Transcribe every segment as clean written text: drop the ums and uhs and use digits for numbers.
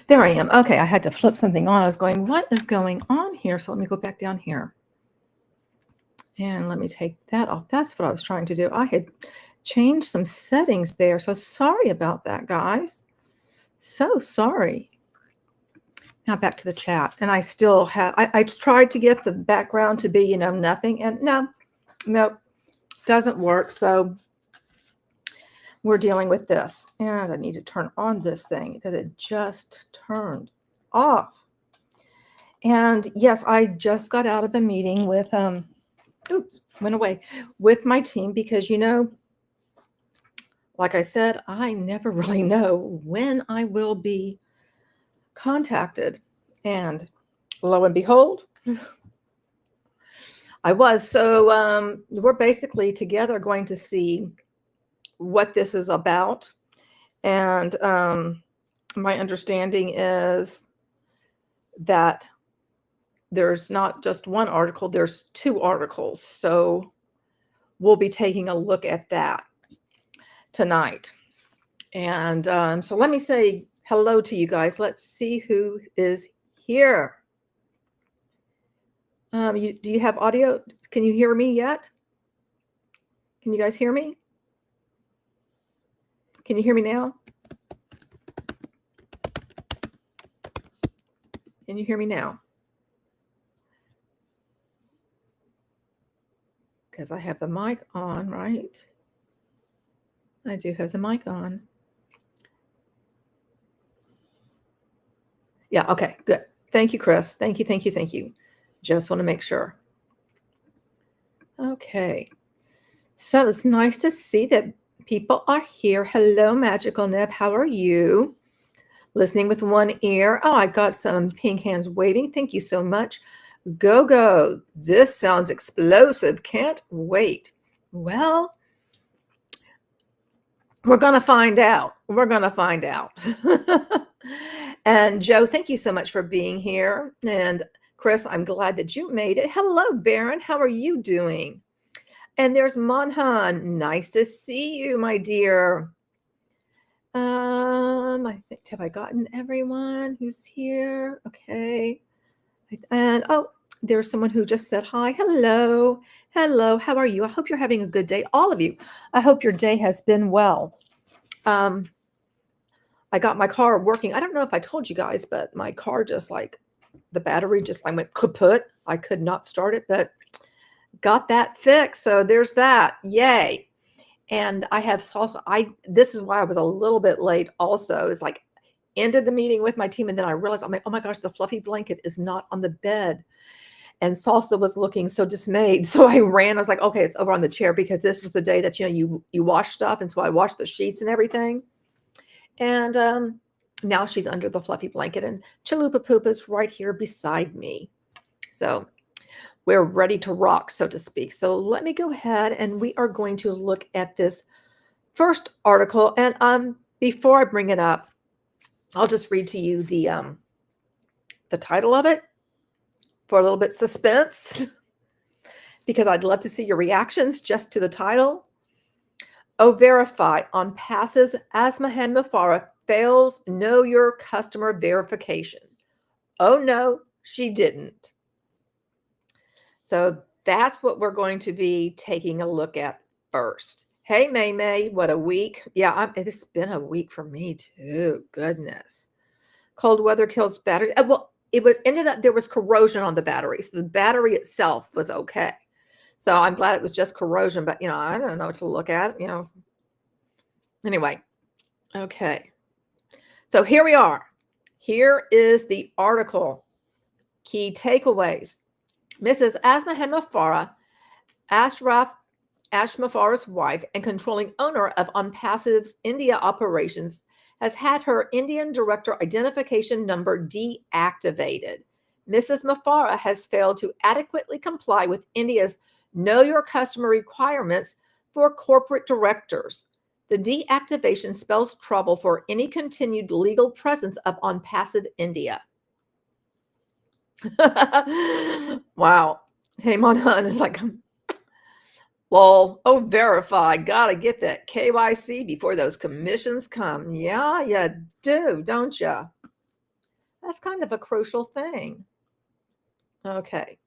There I am. Okay, I had to flip something on. I was going, what is going on here? So let me go back down here. And let me take that off. That's what I was trying to do. I had changed some settings there. So sorry about that, guys. So sorry. Now back to the chat. And I still have, I tried to get the background to be, nothing. And no, doesn't work. So we're dealing with this. And I need to turn on this thing because it just turned off. And yes, I just got out of a meeting with, went away with my team because, like I said, I never really know when I will be contacted. And lo and behold, I was. So we're basically together going to see what this is about. And my understanding is that there's not just one article, there's 2 articles. So we'll be taking a look at that tonight. And so let me say hello to you guys. Let's see who is here. Do you have audio? Can you hear me yet? Can you guys hear me? Can you hear me now? Can you hear me now? Because I have the mic on, right? I do have the mic on. Yeah, okay, good. Thank you, Chris. Thank you. Just want to make sure. Okay. So it's nice to see that people are here. Hello, Magical Neb. How are you? Listening with one ear. Oh, I got some pink hands waving. Thank you so much. Go. This sounds explosive. Can't wait. Well, we're going to find out. And Joe, thank you so much for being here. And Chris, I'm glad that you made it. Hello, Baron. How are you doing? And there's Monhan. Nice to see you, my dear. I think, have I gotten everyone who's here? Okay. And there's someone who just said hi. Hello. How are you? I hope you're having a good day. All of you. I hope your day has been well. I got my car working. I don't know if I told you guys, but my car the battery just went kaput. I could not start it, but got that fixed. So there's that. Yay. And I have salsa. This is why I was a little bit late also, is ended the meeting with my team. And then I realized, I'm like, oh my gosh, the fluffy blanket is not on the bed. And Salsa was looking so dismayed. So I ran. I was like, okay, it's over on the chair, because this was the day that, you wash stuff. And so I washed the sheets and everything. And now she's under the fluffy blanket, and Chalupa Poopa's right here beside me. So we're ready to rock, so to speak. So let me go ahead, and we are going to look at this first article. And before I bring it up, I'll just read to you the title of it for a little bit suspense, because I'd love to see your reactions just to the title. Verify ONPASSIVE's Ash Mufareh fails Know Your Customer verification. Oh no, she didn't. So that's what we're going to be taking a look at first. Hey, May, what a week. Yeah, it's been a week for me too. Goodness. Cold weather kills batteries. Well, there was corrosion on the battery. So the battery itself was okay. So I'm glad it was just corrosion, but I don't know what to look at, Anyway, okay. So here we are. Here is the article. Key takeaways. Mrs. Ash Mufareh, Ash Mufareh's wife and controlling owner of ONPASSIVE's India operations, has had her Indian director identification number deactivated. Mrs. Mufareh has failed to adequately comply with India's Know Your Customer requirements for corporate directors. The deactivation spells trouble for any continued legal presence of ONPASSIVE India. Wow. Hey, Monan is like, lol. Oh, verify. Gotta get that KYC before those commissions come. Yeah, you do, don't you? That's kind of a crucial thing. Okay.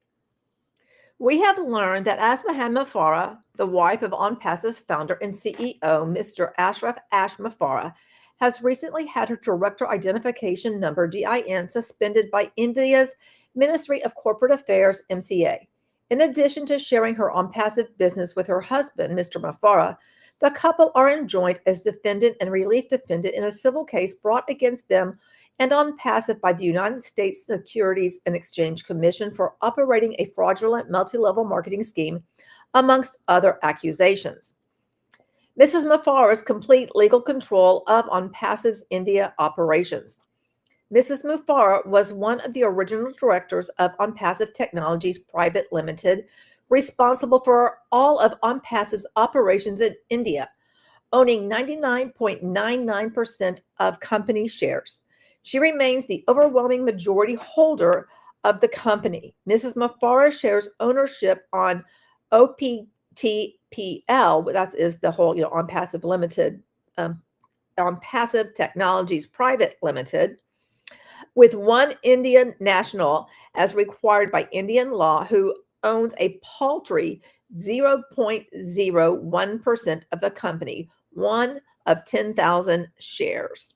We have learned that Asmahan Mufareh, the wife of ONPASSIVE's founder and CEO, Mr. Ashraf Ash Mufareh, has recently had her director identification number DIN suspended by India's Ministry of Corporate Affairs MCA. In addition to sharing her ONPASSIVE business with her husband, Mr. Mufareh, the couple are enjoined as defendant and relief defendant in a civil case brought against them and ONPASSIVE by the United States Securities and Exchange Commission for operating a fraudulent multi-level marketing scheme, amongst other accusations. Mrs. Mufareh's complete legal control of ONPASSIVE's India operations. Mrs. Mufareh was one of the original directors of ONPASSIVE Technologies Private Limited, responsible for all of ONPASSIVE's operations in India, owning 99.99% of company shares. She remains the overwhelming majority holder of the company. Mrs. Mufareh shares ownership on OPTPL, that is the whole, ONPASSIVE Limited, ONPASSIVE Technologies Private Limited, with one Indian national, as required by Indian law, who owns a paltry 0.01% of the company, one of 10,000 shares.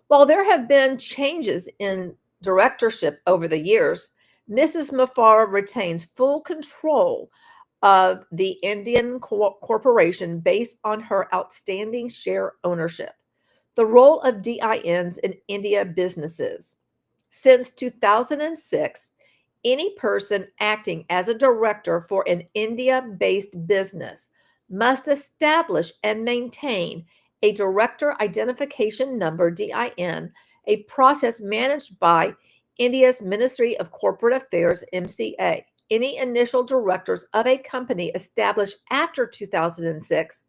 While there have been changes in directorship over the years, Mrs. Mufareh retains full control of the Indian corporation based on her outstanding share ownership. The role of DINs in India businesses. Since 2006, any person acting as a director for an India-based business must establish and maintain a director identification number DIN, a process managed by India's Ministry of Corporate Affairs MCA. Any initial directors of a company established after 2006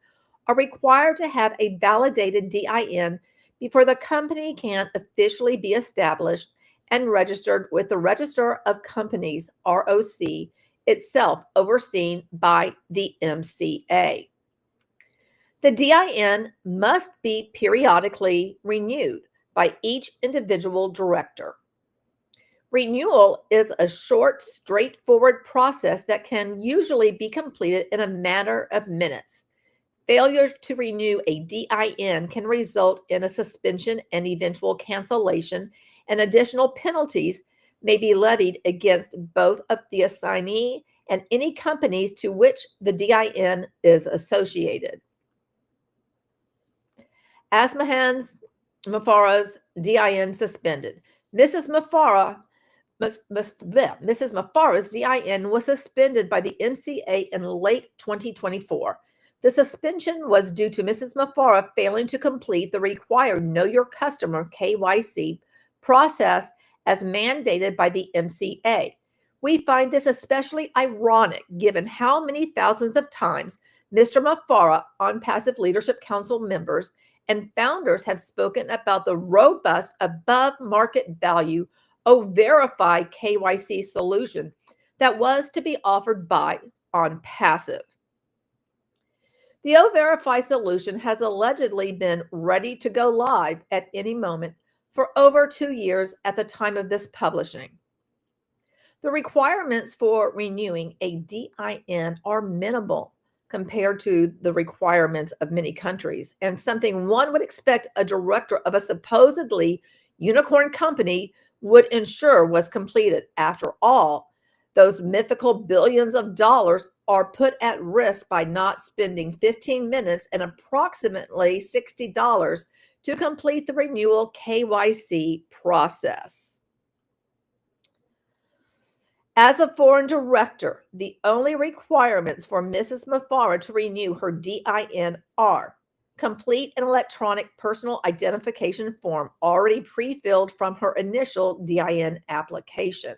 are required to have a validated DIN before the company can officially be established and registered with the Register of Companies, ROC, itself overseen by the MCA. The DIN must be periodically renewed by each individual director. Renewal is a short, straightforward process that can usually be completed in a matter of minutes. Failure to renew a DIN can result in a suspension and eventual cancellation, and additional penalties may be levied against both of the assignee and any companies to which the DIN is associated. Asmahan Mufareh's DIN suspended. Mrs. Mufareh's DIN was suspended by the MCA in late 2024. The suspension was due to Mrs. Mufareh failing to complete the required Know Your Customer KYC process as mandated by the MCA. We find this especially ironic given how many thousands of times Mr. Mufareh, ONPASSIVE Leadership Council members, and founders have spoken about the robust above-market value O-Verify KYC solution that was to be offered by ONPASSIVE. The O-Verify solution has allegedly been ready to go live at any moment for over 2 years at the time of this publishing. The requirements for renewing a DIN are minimal compared to the requirements of many countries, and something one would expect a director of a supposedly unicorn company would ensure was completed. After all, those mythical billions of dollars are put at risk by not spending 15 minutes and approximately $60 to complete the renewal KYC process. As a foreign director, the only requirements for Mrs. Mufareh to renew her DIN are complete an electronic personal identification form already pre-filled from her initial DIN application.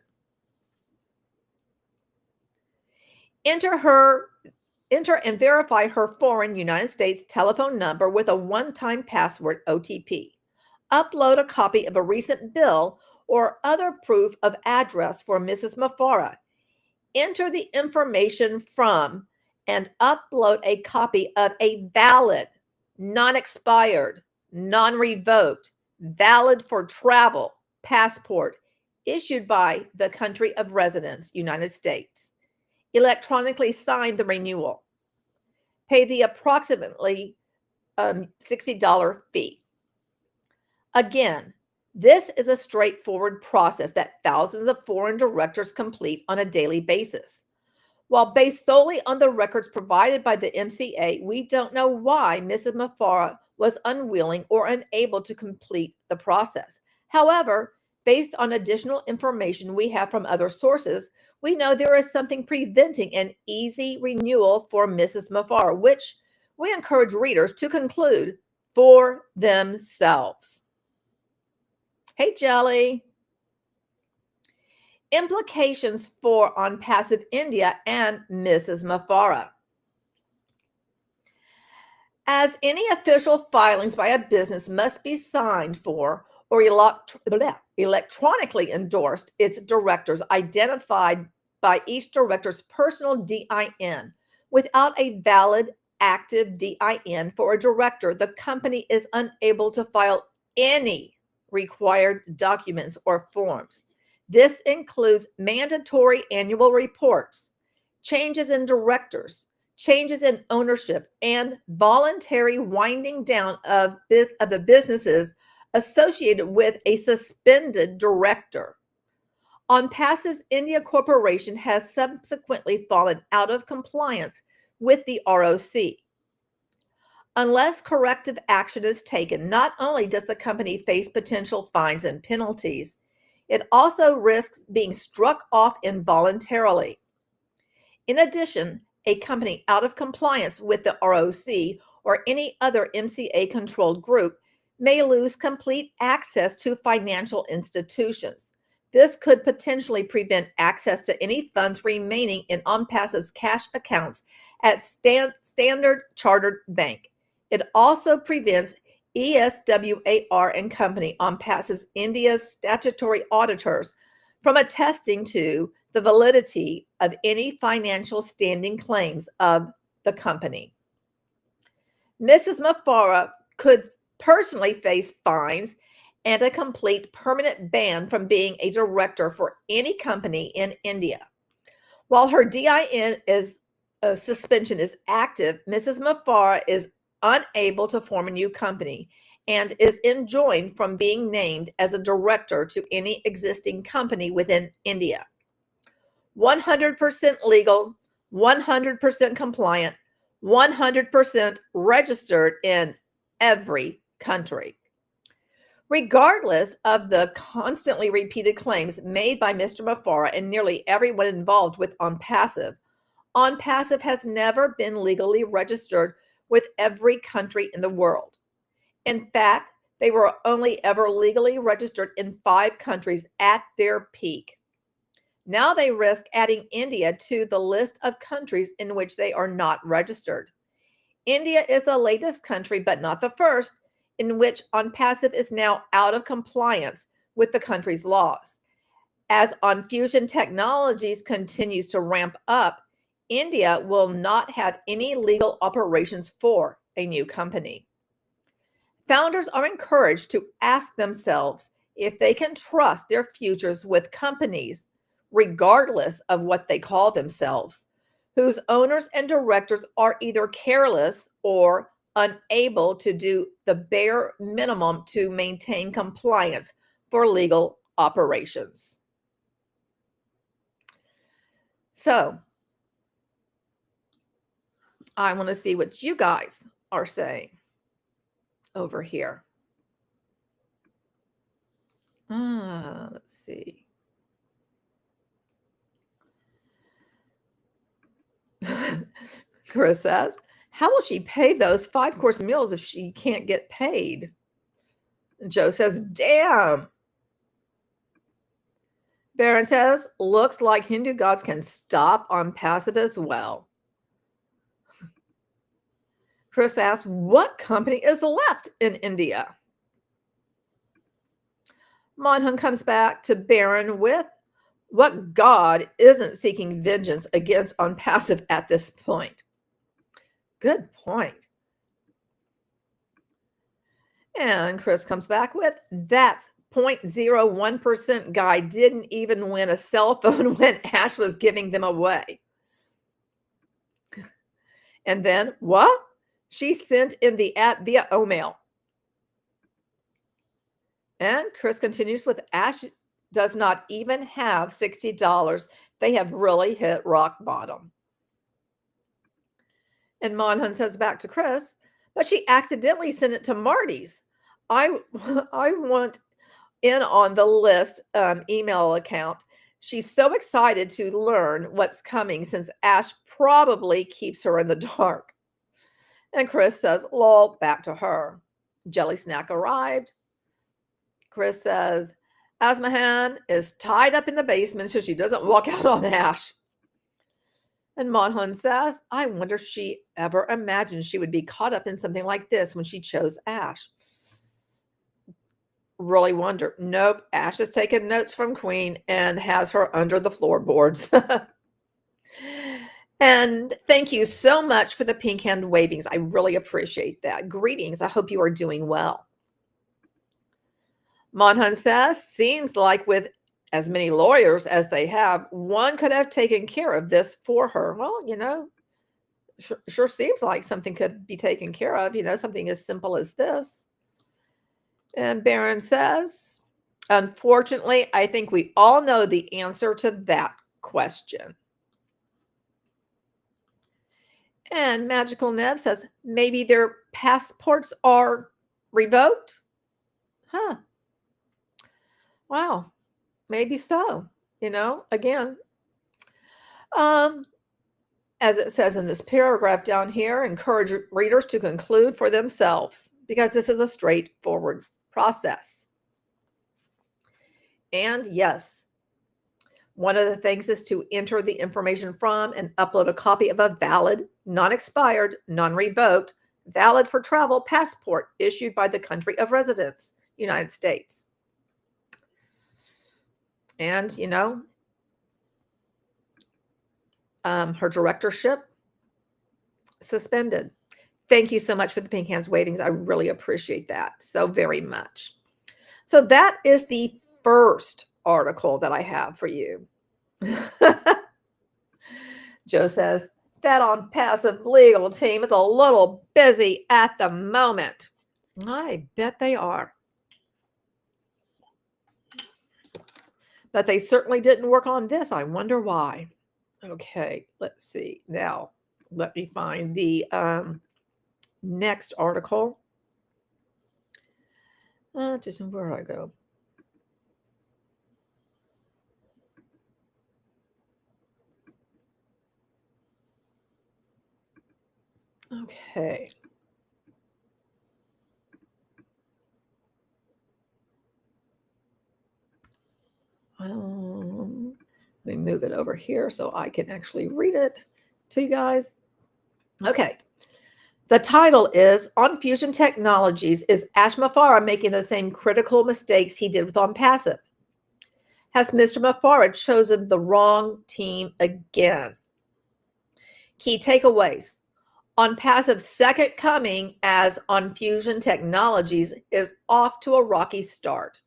Enter and verify her foreign United States telephone number with a one-time password OTP. Upload a copy of a recent bill or other proof of address for Mrs. Mufareh. Enter the information from and upload a copy of a valid, non-expired, non-revoked, valid for travel, passport, issued by the country of residence, United States. Electronically sign the renewal. Pay the approximately $60 fee. Again, this is a straightforward process that thousands of foreign directors complete on a daily basis. While based solely on the records provided by the MCA, we don't know why Mrs. Mufareh was unwilling or unable to complete the process. However, based on additional information we have from other sources, we know there is something preventing an easy renewal for Mrs. Mufareh, which we encourage readers to conclude for themselves. Hey, Jelly. Implications for ONPASSIVE India and Mrs. Mufareh. As any official filings by a business must be signed for or electronically endorsed, its directors identified by each director's personal DIN. Without a valid active DIN for a director, the company is unable to file any required documents or forms. This includes mandatory annual reports, changes in directors, changes in ownership, and voluntary winding down of the businesses associated with a suspended director. ONPASSIVE India Corporation has subsequently fallen out of compliance with the ROC. Unless corrective action is taken, not only does the company face potential fines and penalties, it also risks being struck off involuntarily. In addition, a company out of compliance with the ROC or any other MCA-controlled group may lose complete access to financial institutions. This could potentially prevent access to any funds remaining in ONPASSIVE's cash accounts at Standard Chartered Bank. It also prevents ESWAR and Company, ONPASSIVE India's statutory auditors, from attesting to the validity of any financial standing claims of the company. Mrs. Mufareh could personally face fines and a complete permanent ban from being a director for any company in India. While her DIN suspension is active, Mrs. Mufareh is unable to form a new company and is enjoined from being named as a director to any existing company within India. 100% legal, 100% compliant, 100% registered in every country. Regardless of the constantly repeated claims made by Mr. Mufareh and nearly everyone involved with ONPASSIVE, ONPASSIVE has never been legally registered with every country in the world. In fact, they were only ever legally registered in 5 countries at their peak. Now they risk adding India to the list of countries in which they are not registered. India is the latest country, but not the first, in which ONPASSIVE is now out of compliance with the country's laws. As ONFusion Technologies continues to ramp up, India will not have any legal operations for a new company. Founders are encouraged to ask themselves if they can trust their futures with companies, regardless of what they call themselves, whose owners and directors are either careless or unable to do the bare minimum to maintain compliance for legal operations. So, I want to see what you guys are saying over here. Let's see. Chris says, how will she pay those 5-course meals if she can't get paid? Joe says, damn. Baron says, looks like Hindu gods can stop ONPASSIVE as well. Chris asks, what company is left in India? Monhun comes back to Baron with, what god isn't seeking vengeance against ONPASSIVE at this point? Good point. And Chris comes back with, that's 0.01% guy didn't even win a cell phone when Ash was giving them away. And then, what? She sent in the app via OMail. And Chris continues with, Ash does not even have $60. They have really hit rock bottom. And Monhun says back to Chris, but she accidentally sent it to Marty's. I want in on the list email account. She's so excited to learn what's coming since Ash probably keeps her in the dark. And Chris says, lol, back to her. Jelly Snack arrived. Chris says, Asmahan is tied up in the basement so she doesn't walk out on Ash. And Monhun says, I wonder if she ever imagined she would be caught up in something like this when she chose Ash. Really wonder. Nope. Ash has taken notes from Queen and has her under the floorboards. And thank you so much for the pink hand wavings. I really appreciate that. Greetings. I hope you are doing well. Monhun says, seems like with as many lawyers as they have, one could have taken care of this for her. Well, sure seems like something could be taken care of, something as simple as this. And Baron says, unfortunately, I think we all know the answer to that question. And Magical Nev says, maybe their passports are revoked? Huh. Wow. Maybe so. Again, as it says in this paragraph down here, encourage readers to conclude for themselves because this is a straightforward process. And yes, one of the things is to enter the information from and upload a copy of a valid, non-expired, non-revoked, valid for travel passport issued by the country of residence, United States. And, her directorship suspended. Thank you so much for the pink hands wavings. I really appreciate that so very much. So that is the first article that I have for you. Joe says, that ONPASSIVE legal team is a little busy at the moment. I bet they are. But they certainly didn't work on this. I wonder why. Okay, let's see. Now, let me find the next article. Where do I go? Okay. Let me move it over here so I can actually read it to you guys. Okay. The title is ONFusion Technologies. Is Ash Mufareh making the same critical mistakes he did with ONPASSIVE? Has Mr. Mufareh chosen the wrong team again? Key takeaways. ONPASSIVE's second coming as ONFusion Technologies is off to a rocky start.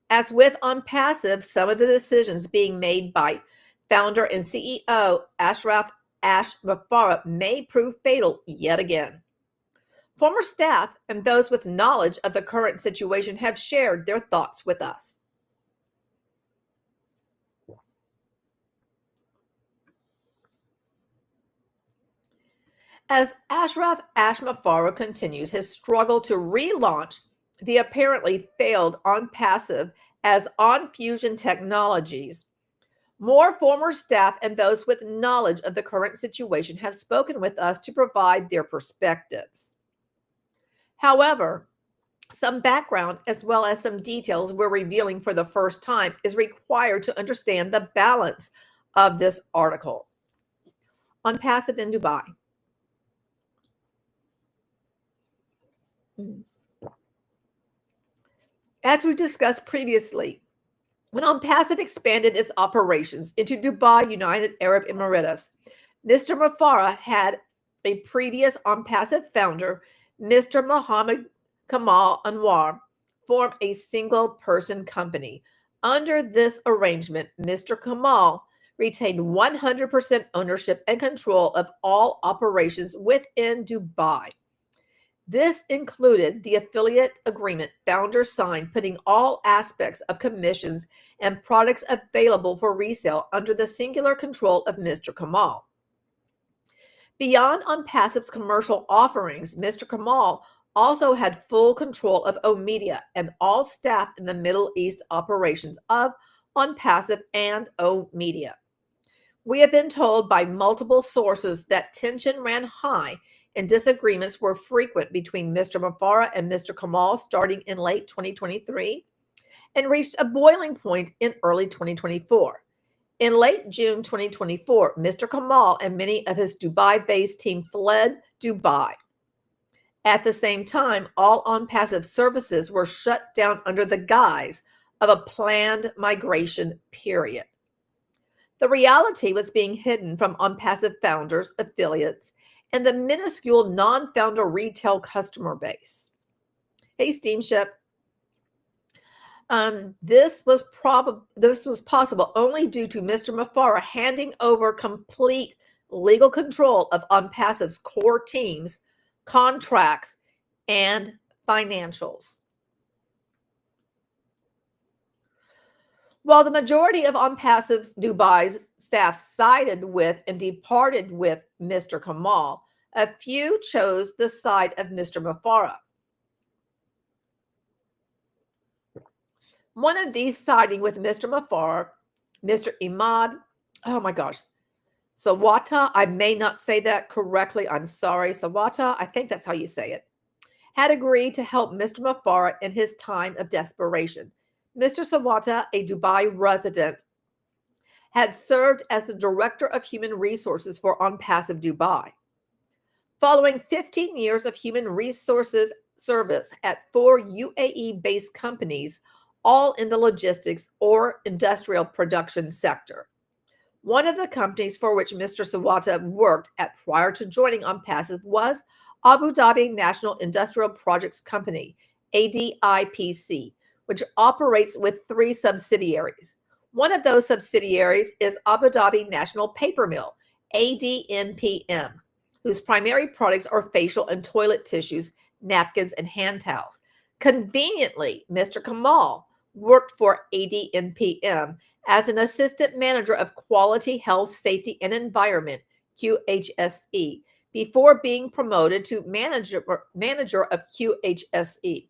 As with ONPASSIVE, some of the decisions being made by founder and CEO Ash Mufareh may prove fatal yet again. Former staff and those with knowledge of the current situation have shared their thoughts with us. As Ash Mufareh continues his struggle to relaunch the apparently failed ONPASSIVE as ONFusion Technologies, more former staff and those with knowledge of the current situation have spoken with us to provide their perspectives. However, some background as well as some details we're revealing for the first time is required to understand the balance of this article. ONPASSIVE in Dubai. As we discussed previously, when ONPASSIVE expanded its operations into Dubai, United Arab Emirates, Mr. Mufareh had a previous ONPASSIVE founder, Mr. Mohammed Kamal Anwar form a single-person company. Under this arrangement, Mr. Kamal retained 100% ownership and control of all operations within Dubai. This included the affiliate agreement founders signed, putting all aspects of commissions and products available for resale under the singular control of Mr. Kamal. Beyond ONPASSIVE's commercial offerings, Mr. Kamal also had full control of O-Media and all staff in the Middle East operations of ONPASSIVE and O-Media. We have been told by multiple sources that tension ran high and disagreements were frequent between Mr. Mufareh and Mr. Kamal starting in late 2023 and reached a boiling point in early 2024. In late June 2024, Mr. Kamal and many of his Dubai-based team fled Dubai. At the same time, all ONPASSIVE services were shut down under the guise of a planned migration period. The reality was being hidden from ONPASSIVE founders, affiliates, and the minuscule non-founder retail customer base. Hey, Steamship. This was possible only due to Mr. Mufareh handing over complete legal control of ONPASSIVE's core teams, contracts, and financials. While the majority of ONPASSIVE's Dubai's staff sided with and departed with Mr. Kamal, a few chose the side of Mr. Mufareh. One of these siding with Mr. Mufareh, Mr. Imad, oh my gosh, Sawata, I may not say that correctly, I'm sorry, Sawata, I think that's how you say it, had agreed to help Mr. Mufareh in his time of desperation. Mr. Sawata, a Dubai resident, had served as the Director of Human Resources for ONPASSIVE Dubai. Following 15 years of human resources service at 4 UAE-based companies, all in the logistics or industrial production sector. One of the companies for which Mr. Sawata worked at prior to joining ONPASSIVE was Abu Dhabi National Industrial Projects Company, ADIPC, which operates with 3 subsidiaries. One of those subsidiaries is Abu Dhabi National Paper Mill, ADNPM, whose primary products are facial and toilet tissues, napkins, and hand towels. Conveniently, Mr. Kamal worked for ADNPM as an assistant manager of Quality, Health, Safety, and Environment, QHSE, before being promoted to manager of QHSE.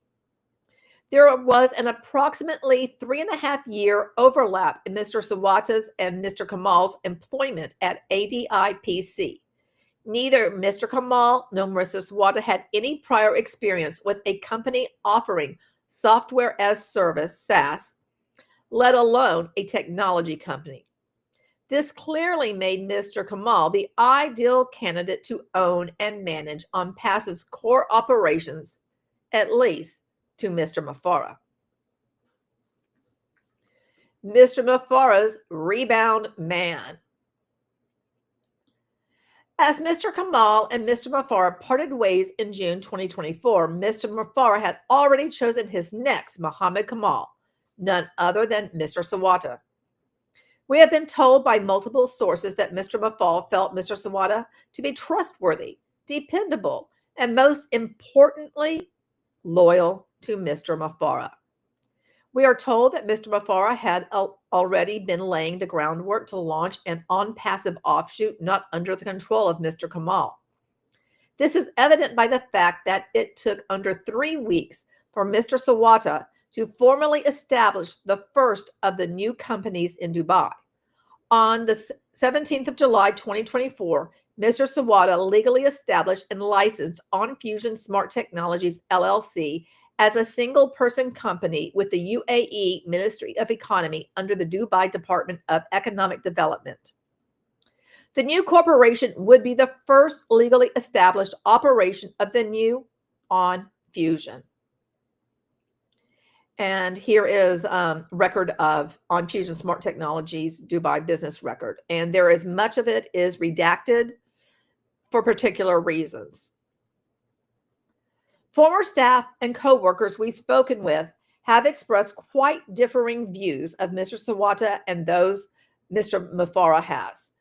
There was an approximately 3.5-year overlap in Mr. Sawata's and Mr. Kamal's employment at ADIPC. Neither Mr. Kamal nor Mr. Sawata had any prior experience with a company offering software as service, SaaS, let alone a technology company. This clearly made Mr. Kamal the ideal candidate to own and manage ONPASSIVE's core operations, at least to Mr. Mufareh. Mr. Mufareh's rebound man. As Mr. Kamal and Mr. Mufareh parted ways in June 2024, Mr. Mufareh had already chosen his next Muhammad Kamal, none other than Mr. Sawata. We have been told by multiple sources that Mr. Mufareh felt Mr. Sawata to be trustworthy, dependable, and most importantly, loyal to Mr. Mufareh. We are told that Mr. Mufareh had already been laying the groundwork to launch an ONPASSIVE offshoot not under the control of Mr. Kamal. This is evident by the fact that it took under 3 weeks for Mr. Sawata to formally establish the first of the new companies in Dubai. On the 17th of July 2024, Mr. Sawata legally established and licensed ONFusion Smart Technologies LLC as a single-person company with the UAE Ministry of Economy under the Dubai Department of Economic Development. The new corporation would be the first legally established operation of the new ONFusion. And here is record of ONFusion Smart Technologies Dubai business record. And there is much of it is redacted for particular reasons. Former staff and co-workers we've spoken with have expressed quite differing views of Mr. Sawata and those Mr. Mufareh has.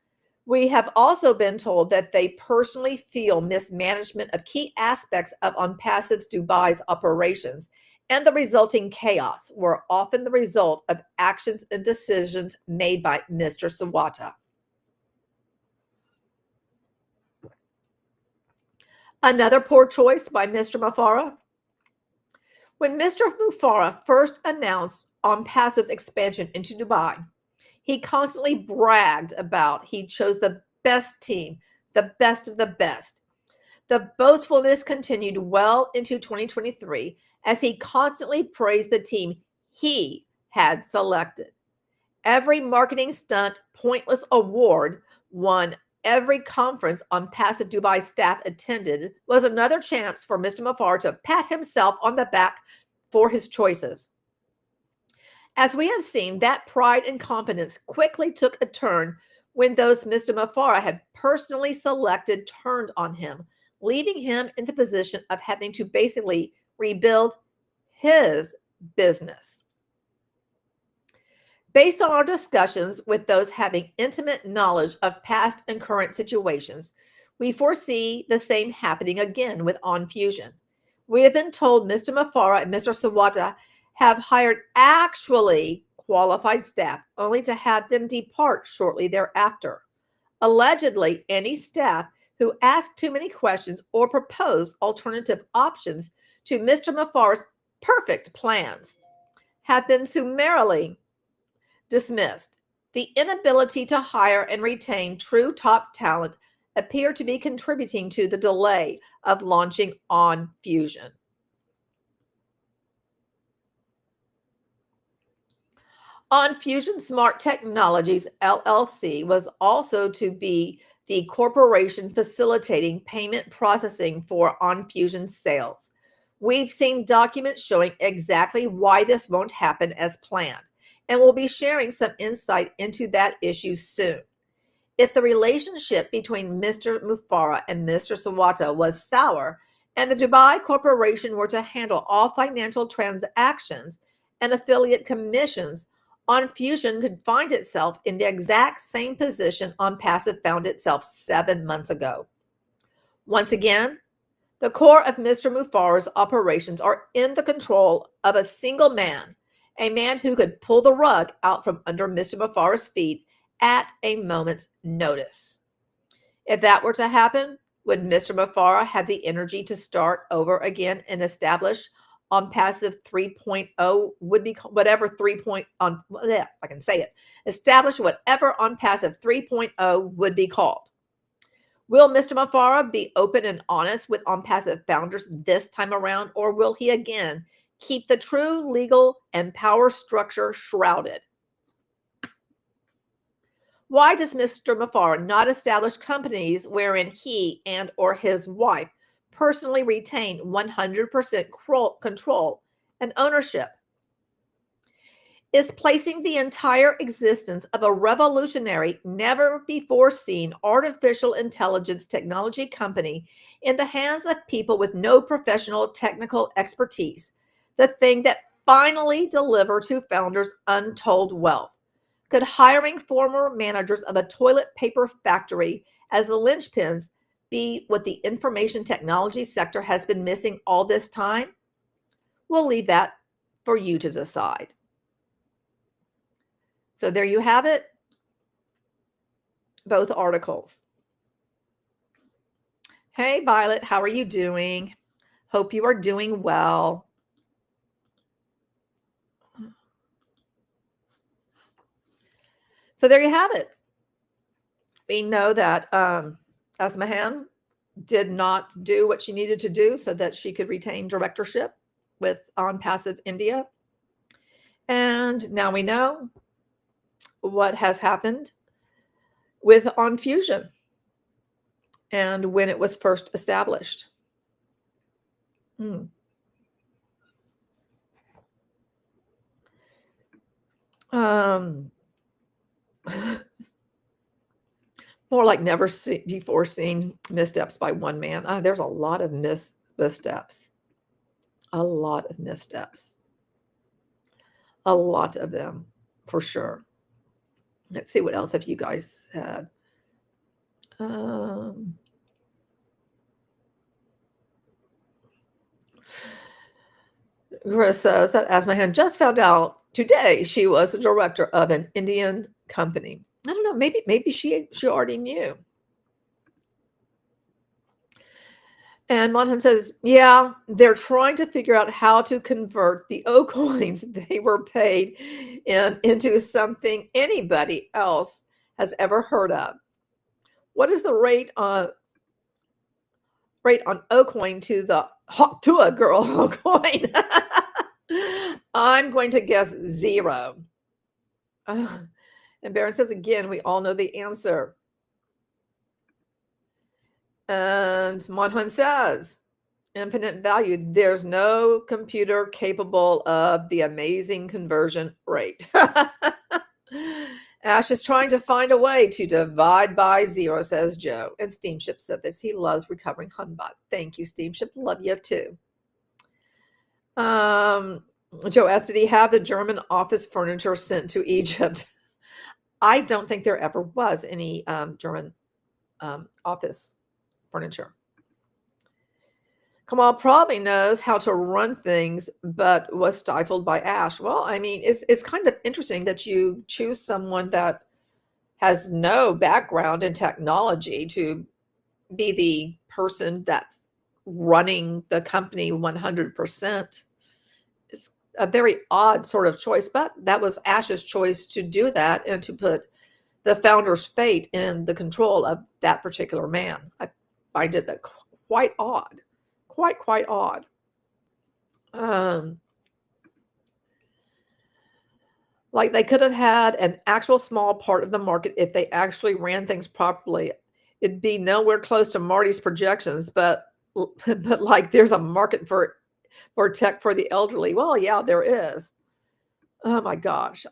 We have also been told that they personally feel mismanagement of key aspects of ONPASSIVE's Dubai's operations and the resulting chaos were often the result of actions and decisions made by Mr. Sawata. Another poor choice by Mr. Mufareh. When Mr. Mufareh first announced ONPASSIVE's expansion into Dubai, he constantly bragged about he chose the best team, the best of the best. The boastfulness continued well into 2023 as he constantly praised the team he had selected. Every marketing stunt, pointless award won, every conference ONPASSIVE Dubai staff attended was another chance for Mr. Mufareh to pat himself on the back for his choices. As we have seen, that pride and confidence quickly took a turn when those Mr. Mufareh had personally selected turned on him, leaving him in the position of having to basically rebuild his business. Based on our discussions with those having intimate knowledge of past and current situations, we foresee the same happening again with ONFusion. We have been told Mr. Mufareh and Mr. Sawata have hired actually qualified staff only to have them depart shortly thereafter. Allegedly, any staff who ask too many questions or propose alternative options to Mr. Mufareh's perfect plans have been summarily dismissed. The inability to hire and retain true top talent appear to be contributing to the delay of launching ONFusion. ONFusion Smart Technologies LLC was also to be the corporation facilitating payment processing for ONFusion sales. We've seen documents showing exactly why this won't happen as planned, and we'll be sharing some insight into that issue soon. If the relationship between Mr. Mufareh and Mr. Sawata was sour, and the Dubai Corporation were to handle all financial transactions and affiliate commissions, ONFusion could find itself in the exact same position ONPASSIVE found itself 7 months ago. Once again, the core of Mr. Mufareh's operations are in the control of a single man, a man who could pull the rug out from under Mr. Mufareh's feet at a moment's notice. If that were to happen, would Mr. Mufareh have the energy to start over again and establish ONPASSIVE 3.0 would be whatever 3.0 on yeah, I can say it. Establish whatever ONPASSIVE 3.0 would be called. Will Mr. Mufareh be open and honest with ONPASSIVE founders this time around, or will he again keep the true legal and power structure shrouded? Why does Mr. Mufareh not establish companies wherein he and or his wife personally retain 100% control and ownership? Is placing the entire existence of a revolutionary, never-before-seen artificial intelligence technology company in the hands of people with no professional technical expertise the thing that finally deliver to founders untold wealth? Could hiring former managers of a toilet paper factory as the linchpins be what the information technology sector has been missing all this time? We'll leave that for you to decide. So there you have it, both articles. Hey, Violet, how are you doing? Hope you are doing well. So there you have it. We know that Asmahan did not do what she needed to do so that she could retain directorship with ONPASSIVE India. And now we know what has happened with ONFusion and when it was first established. More like never before seen missteps by one man. There's a lot of missteps. A lot of missteps. A lot of them, for sure. Let's see what else have you guys said. Chris says that Asmahan just found out today she was the director of an Indian company. I don't know. Maybe she already knew. And Monhan says, yeah, they're trying to figure out how to convert the O coins they were paid into something anybody else has ever heard of. What is the rate on O coin to a girl coin? I'm going to guess 0. And Baron says again, we all know the answer. And Monhan says, infinite value. There's no computer capable of the amazing conversion rate. Ash is trying to find a way to divide by 0, says Joe. And Steamship said this. He loves recovering Hunbot. Thank you, Steamship. Love you too. Joe asked, did he have the German office furniture sent to Egypt? I don't think there ever was any German office furniture. Kamal probably knows how to run things, but was stifled by Ash. Well, I mean, it's kind of interesting that you choose someone that has no background in technology to be the person that's running the company 100%. It's a very odd sort of choice, but that was Ash's choice to do that and to put the founder's fate in the control of that particular man. I find it quite odd. Quite odd. Like they could have had an actual small part of the market if they actually ran things properly. It'd be nowhere close to Marty's projections, but like there's a market for tech for the elderly. Well, yeah, there is. Oh my gosh.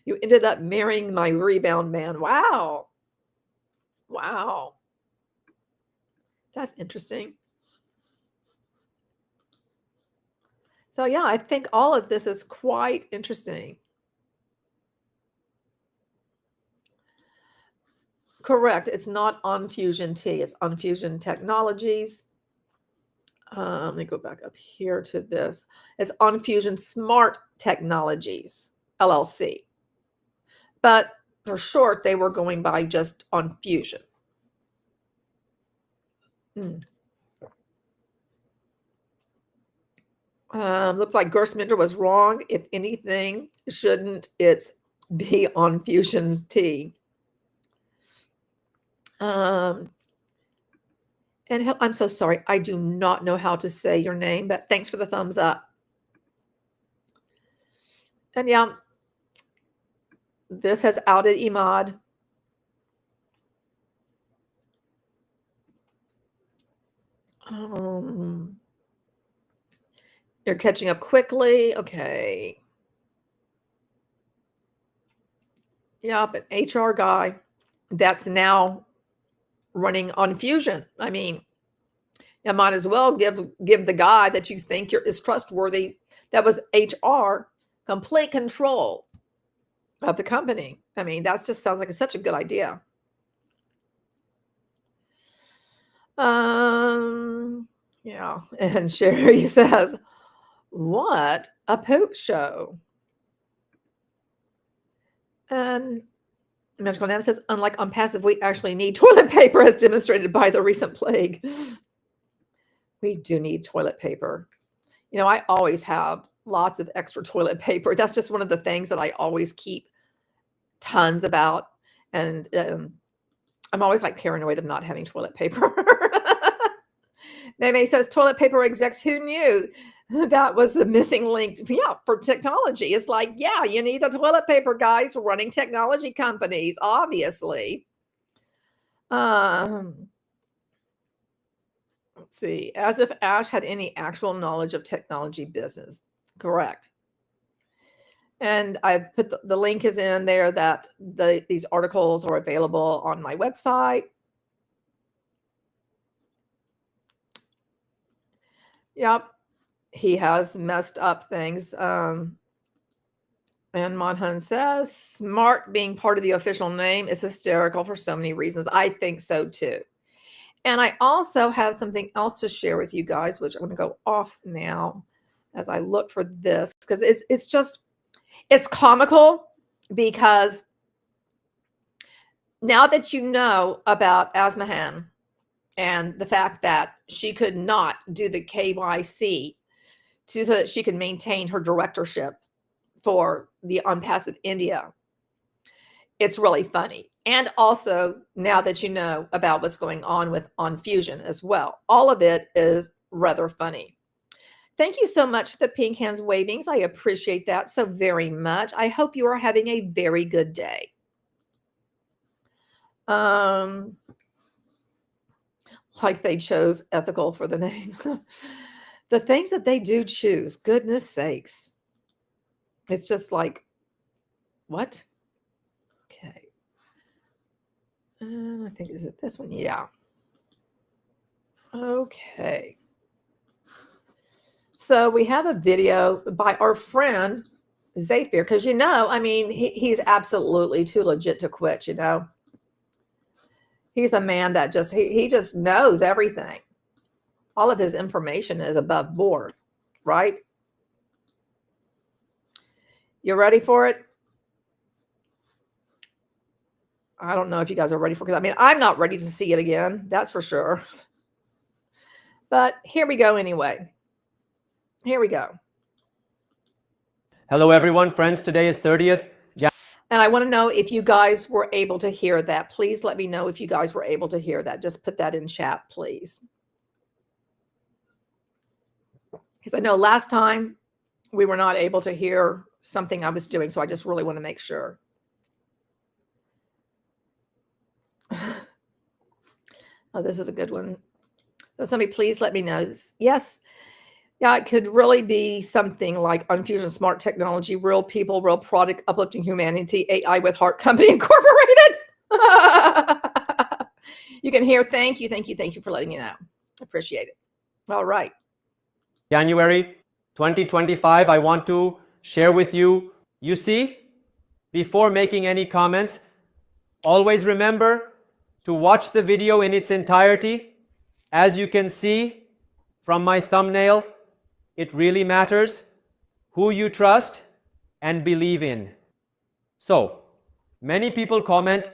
You ended up marrying my rebound man. Wow. Wow. That's interesting. So yeah, I think all of this is quite interesting. Correct. It's not ONFusion T. It's ONFusion Technologies. Let me go back up here to this. It's ONFusion Smart Technologies, LLC. But for short, they were going by just ONFusion. Looks like Gerstminder was wrong. If anything, shouldn't it be ONFusion's T? And I'm so sorry. I do not know how to say your name, but thanks for the thumbs up. And yeah, this has outed Imad. You're catching up quickly. Okay. Yep, an HR guy that's now running ONFusion. I mean, you might as well give the guy that you think is trustworthy, that was HR, complete control of the company. I mean, that just sounds like such a good idea. Yeah, and Sherry says, what a poop show. And Magical Nav says, unlike ONPASSIVE, we actually need toilet paper as demonstrated by the recent plague. We do need toilet paper. You know, I always have lots of extra toilet paper. That's just one of the things that I always keep tons about. And I'm always like paranoid of not having toilet paper. Meme says, toilet paper execs, who knew that was the missing link? Yeah, for technology. It's like, yeah, you need the toilet paper guys running technology companies, obviously. Let's see. As if Ash had any actual knowledge of technology business. Correct. And I put the link is in there that these articles are available on my website. Yep. He has messed up things. And Monhun says, smart being part of the official name is hysterical for so many reasons. I think so too. And I also have something else to share with you guys, which I'm going to go off now as I look for this, because it's comical, because now that you know about Asmahan and the fact that she could not do the KYC so that she could maintain her directorship for the ONPASSIVE India, it's really funny. And also, now that you know about what's going on with ONFusion as well, all of it is rather funny. Thank you so much for the pink hands wavings. I appreciate that so very much. I hope you are having a very good day. Like they chose ethical for the name. The things that they do choose, goodness sakes. It's just like, what? Okay. I think, is it this one? Yeah. Okay. So we have a video by our friend Zafir, because I mean, he's absolutely too legit to quit, He's a man that he just knows everything. All of his information is above board, right? You ready for it? I don't know if you guys are ready for it. I mean, I'm not ready to see it again. That's for sure. But here we go anyway. Here we go. Hello, everyone. Friends, today is 30th. And I want to know if you guys were able to hear that. Please let me know if you guys were able to hear that. Just put that in chat, please. Because I know last time we were not able to hear something I was doing. So I just really want to make sure. Oh, this is a good one. So somebody please let me know. Yes. Yeah, it could really be something like ONFusion Smart Technology, real people, real product, uplifting humanity, AI with Heart Company Incorporated. You can hear, thank you for letting me know. Appreciate it. All right. January 2025, I want to share with you, you see, before making any comments, always remember to watch the video in its entirety. As you can see from my thumbnail, it really matters who you trust and believe in. So, many people comment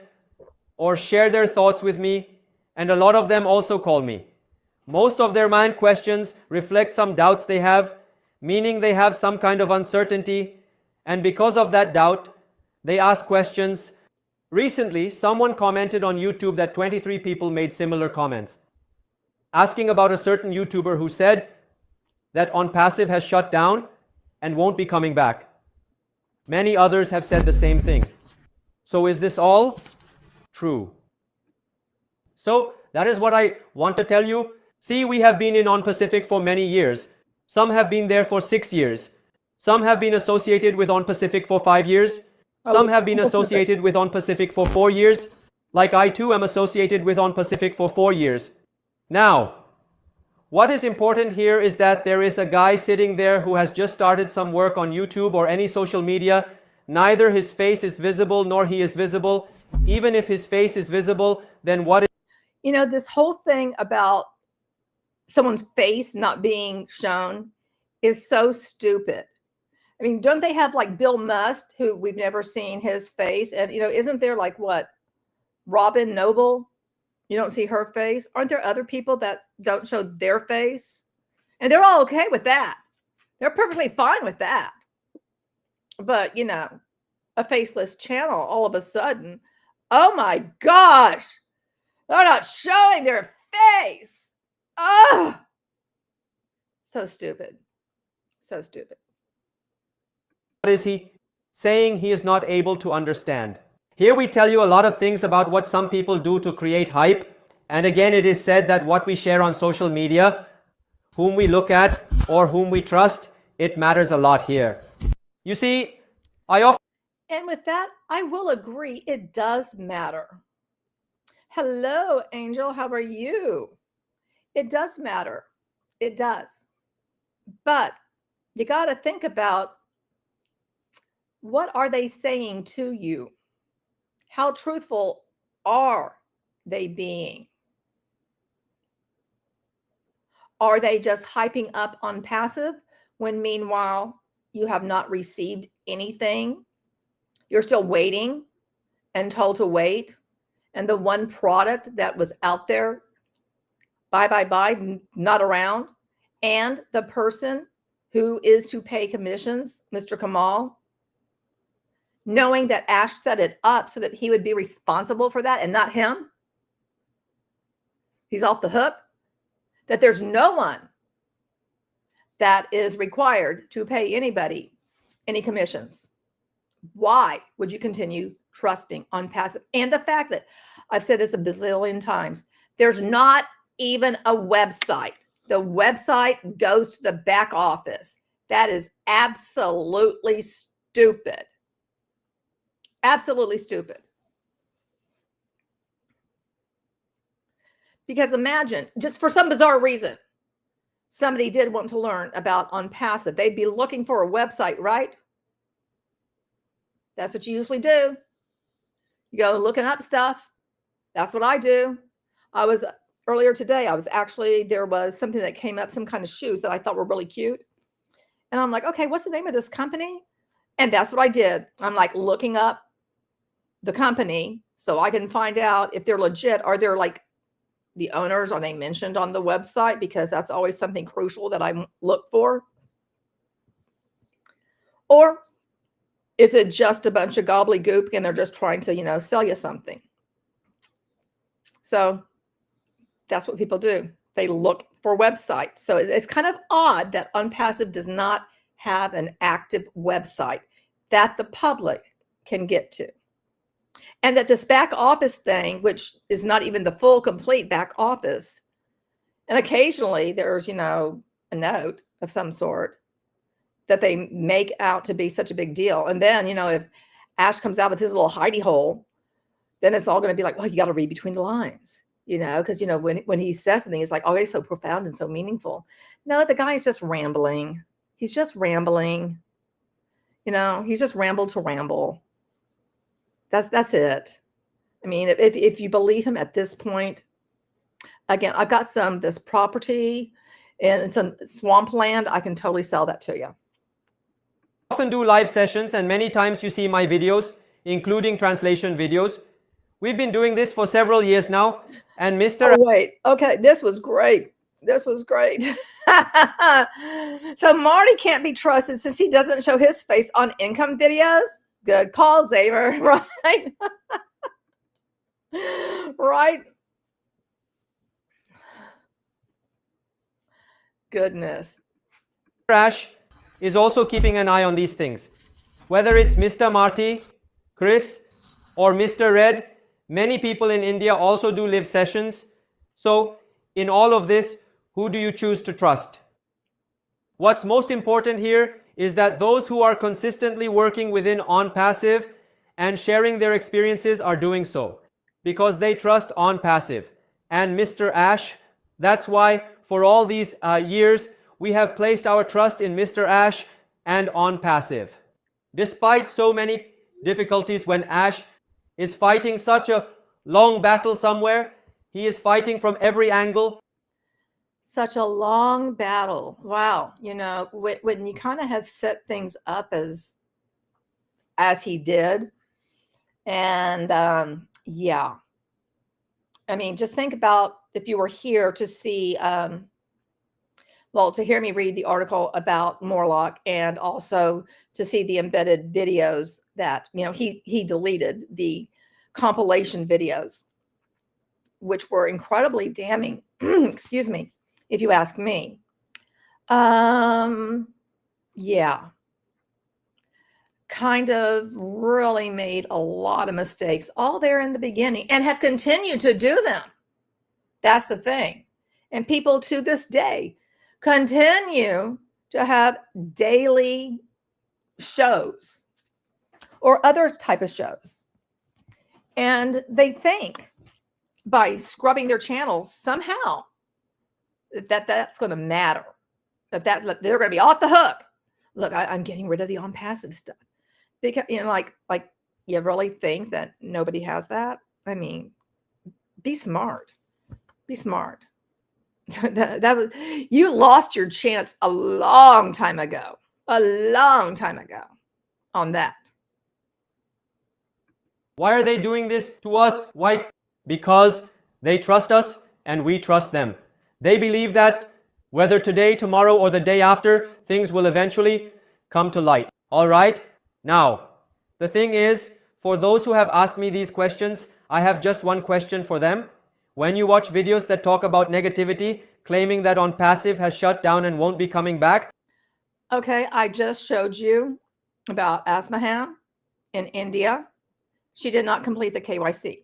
or share their thoughts with me, and a lot of them also call me. Most of their mind questions reflect some doubts they have, meaning they have some kind of uncertainty, and because of that doubt, they ask questions. Recently, someone commented on YouTube that 23 people made similar comments, asking about a certain YouTuber who said that ONPASSIVE has shut down and won't be coming back. Many others have said the same thing. So is this all true? So that is what I want to tell you. See, we have been in ONPASSIVE for many years. Some have been there for 6 years. Some have been associated with ONPASSIVE for 5 years. Some have been associated with ONPASSIVE for 4 years. Like I too am associated with ONPASSIVE for 4 years. Now, what is important here is that there is a guy sitting there who has just started some work on YouTube or any social media. Neither his face is visible nor he is visible. Even if his face is visible, then what is... This whole thing about someone's face not being shown is so stupid. I mean, don't they have like Bill Must, who we've never seen his face? And, isn't there like what? Robin Noble? You don't see her face. Aren't there other people that don't show their face? And they're all okay with that. They're perfectly fine with that. But, a faceless channel all of a sudden, oh my gosh, they're not showing their face. Oh, so stupid. So stupid. What is he saying he is not able to understand? Here we tell you a lot of things about what some people do to create hype. And again, it is said that what we share on social media, whom we look at or whom we trust, it matters a lot here. You see, And with that, I will agree, it does matter. Hello, Angel, how are you? It does matter. It does. But you got to think about, what are they saying to you? How truthful are they being? Are they just hyping up on passive when meanwhile you have not received anything? You're still waiting and told to wait. And the one product that was out there, bye, not around. And the person who is to pay commissions, Mr. Kamal, knowing that Ash set it up so that he would be responsible for that and not him. He's off the hook. That there's no one that is required to pay anybody any commissions. Why would you continue trusting ONPASSIVE? And the fact that, I've said this a bazillion times, there's not even a website. The website goes to the back office. That is absolutely stupid. Absolutely stupid. Because imagine, just for some bizarre reason, somebody did want to learn about ONPASSIVE. They'd be looking for a website, right? That's what you usually do. You go looking up stuff. That's what I do. Earlier today, there was something that came up, some kind of shoes that I thought were really cute. And I'm like, okay, what's the name of this company? And that's what I did. I'm like looking up the company so I can find out if they're legit. Are there like the owners? Are they mentioned on the website? Because that's always something crucial that I look for. Or is it just a bunch of gobbledygook and they're just trying to, sell you something? So that's what people do. They look for websites. So it's kind of odd that ONPASSIVE does not have an active website that the public can get to. And that this back office thing, which is not even the full, complete back office, and occasionally there's, a note of some sort that they make out to be such a big deal. And then, if Ash comes out with his little hidey hole, then it's all going to be like, well, you got to read between the lines, because, when he says something, it's like, oh, he's so profound and so meaningful. No, the guy is just rambling. He's just rambling. He's just rambled to ramble. That's it. I mean, if you believe him at this point, again, I've got this property in some swampland. I can totally sell that to you. I often do live sessions, and many times you see my videos, including translation videos. We've been doing this for several years now, and Mr. Oh, wait. Okay, this was great. This was great. So Marty can't be trusted since he doesn't show his face on income videos. Good call, Xavier. Right? Right? Goodness. Ash is also keeping an eye on these things. Whether it's Mr. Marty, Chris, or Mr. Red, many people in India also do live sessions. So in all of this, who do you choose to trust? What's most important here is that those who are consistently working within ONPASSIVE and sharing their experiences are doing so because they trust ONPASSIVE and Mr. Ash. That's why for all these years, we have placed our trust in Mr. Ash and ONPASSIVE. Despite so many difficulties, when Ash is fighting such a long battle somewhere, he is fighting from every angle. Such a long battle. Wow. When you kind of have set things up as he did. And yeah. I mean, just think about if you were here to see, to hear me read the article about Morlock and also to see the embedded videos that, he deleted the compilation videos, which were incredibly damning, excuse me, if you ask me. Yeah. Kind of really made a lot of mistakes all there in the beginning and have continued to do them. That's the thing. And people to this day continue to have daily shows or other type of shows. And they think by scrubbing their channels somehow that's going to matter. that they're going to be off the hook. Look, I'm getting rid of the ONPASSIVE stuff because like you really think that nobody has that? I mean, be smart. Be smart. that was, you lost your chance a long time ago. A long time ago on that. Why are they doing this to us? Why? Because they trust us and we trust them. They believe that whether today, tomorrow, or the day after, things will eventually come to light. All right? Now, the thing is, for those who have asked me these questions, I have just one question for them. When you watch videos that talk about negativity, claiming that ONPASSIVE has shut down and won't be coming back. Okay, I just showed you about Asmahan in India. She did not complete the KYC.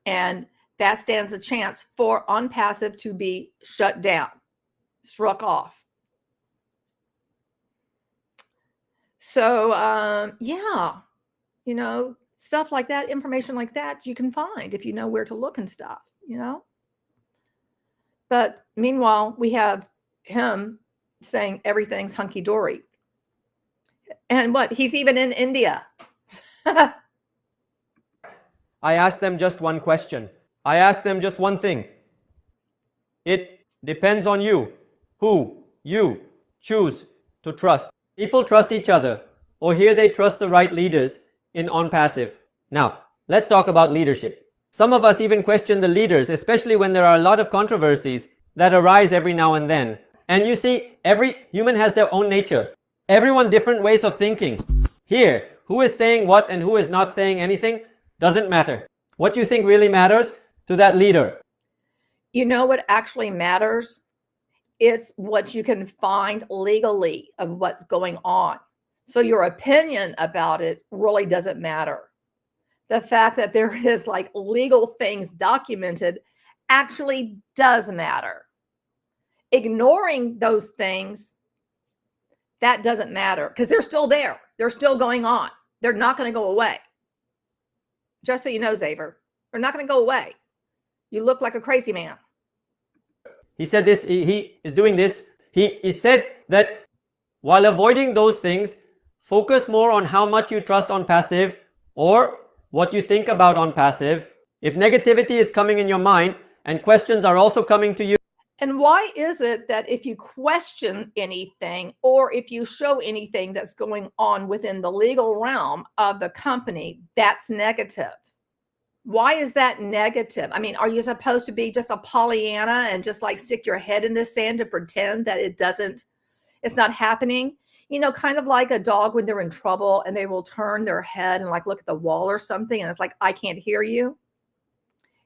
And that stands a chance for ONPASSIVE to be shut down, struck off. So, yeah, you know, stuff like that, information like that, you can find if you know where to look and stuff, you know. But meanwhile, we have him saying everything's hunky-dory. And what? He's even in India. I asked them just one question. I asked them just one thing. It depends on you, who you choose to trust. People trust each other, or here they trust the right leaders in ONPASSIVE. Now, let's talk about leadership. Some of us even question the leaders, especially when there are a lot of controversies that arise every now and then. And you see, every human has their own nature. Everyone different ways of thinking. Here, who is saying what and who is not saying anything doesn't matter. What you think really matters to that leader. You know what actually matters? It's what you can find legally of what's going on. So your opinion about it really doesn't matter. The fact that there is like legal things documented actually does matter. Ignoring those things, that doesn't matter because they're still there. They're still going on. They're not going to go away. Just so you know, Xavier, they're not going to go away. You look like a crazy man. He said this, he is doing this. He said that while avoiding those things, focus more on how much you trust ONPASSIVE or what you think about ONPASSIVE. If negativity is coming in your mind and questions are also coming to you. And why is it that if you question anything or if you show anything that's going on within the legal realm of the company, that's negative? Why is that negative? I mean, are you supposed to be just a Pollyanna and just like stick your head in the sand to pretend that it's not happening? You know, kind of like a dog when they're in trouble and they will turn their head and like look at the wall or something. And it's like, I can't hear you.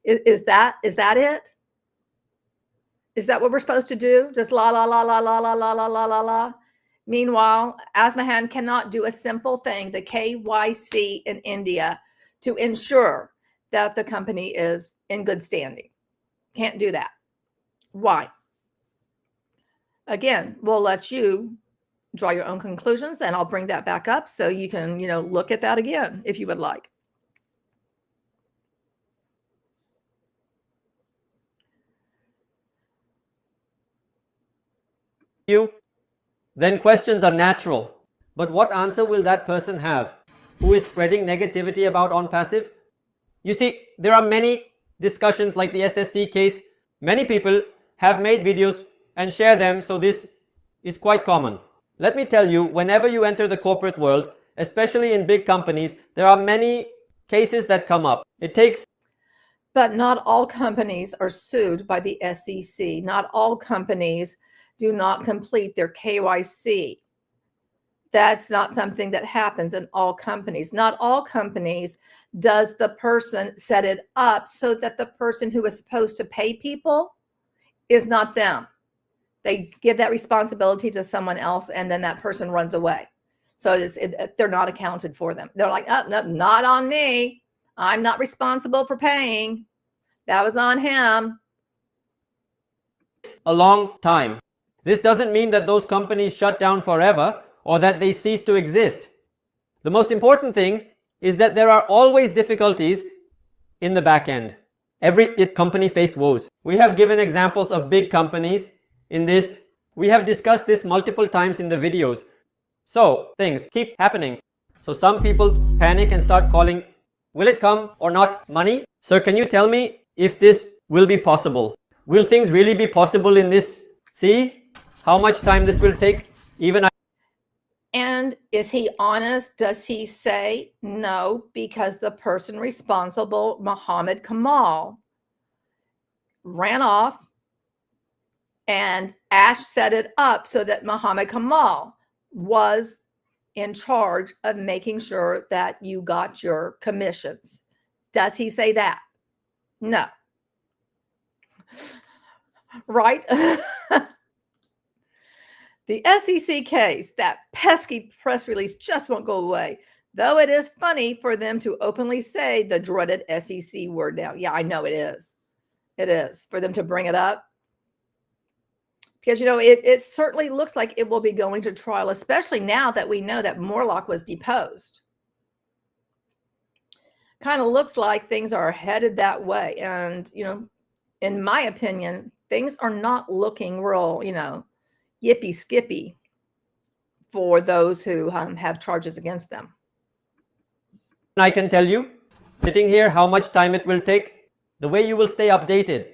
Is that it? Is that what we're supposed to do? Just la, la, la, la, la, la, la, la, la, la, la. Meanwhile, Asmahan cannot do a simple thing, the KYC in India, to ensure that the company is in good standing. Can't do that. Why? Again, we'll let you draw your own conclusions and I'll bring that back up so you can, you know, look at that again if you would like. Then questions are natural. But what answer will that person have who is spreading negativity about ONPASSIVE? You see, there are many discussions like the SSC case. Many people have made videos and share them, so this is quite common. Let me tell you, whenever you enter the corporate world, especially in big companies, there are many cases that come up. But not all companies are sued by the SEC. Not all companies do not complete their KYC. That's not something that happens in all companies. Not all companies does the person set it up so that the person who is supposed to pay people is not them. They give that responsibility to someone else and then that person runs away. So they're not accounted for them. They're like, oh, no, not on me. I'm not responsible for paying. That was on him. A long time. This doesn't mean that those companies shut down forever or that they cease to exist. The most important thing is that there are always difficulties in the back end. Every company faced woes. We have given examples of big companies in this We have discussed this multiple times in the videos. So things keep happening. So some people panic and start calling, will it come or not money? Sir, can you tell me if this will be possible? Will things really be possible in this? See how much time this will take? Even And is he honest? Does he say no? Because the person responsible, Muhammad Kamal, ran off and Ash set it up so that Muhammad Kamal was in charge of making sure that you got your commissions. Does he say that? No. Right? The SEC case, that pesky press release just won't go away. Though it is funny for them to openly say the dreaded SEC word now. Yeah, I know it is. It is for them to bring it up. Because, you know, it certainly looks like it will be going to trial, especially now that we know that Morlock was deposed. Kind of looks like things are headed that way. And, you know, in my opinion, things are not looking real, you know, yippee skippy for those who have charges against them. I can tell you, sitting here, how much time it will take, the way you will stay updated.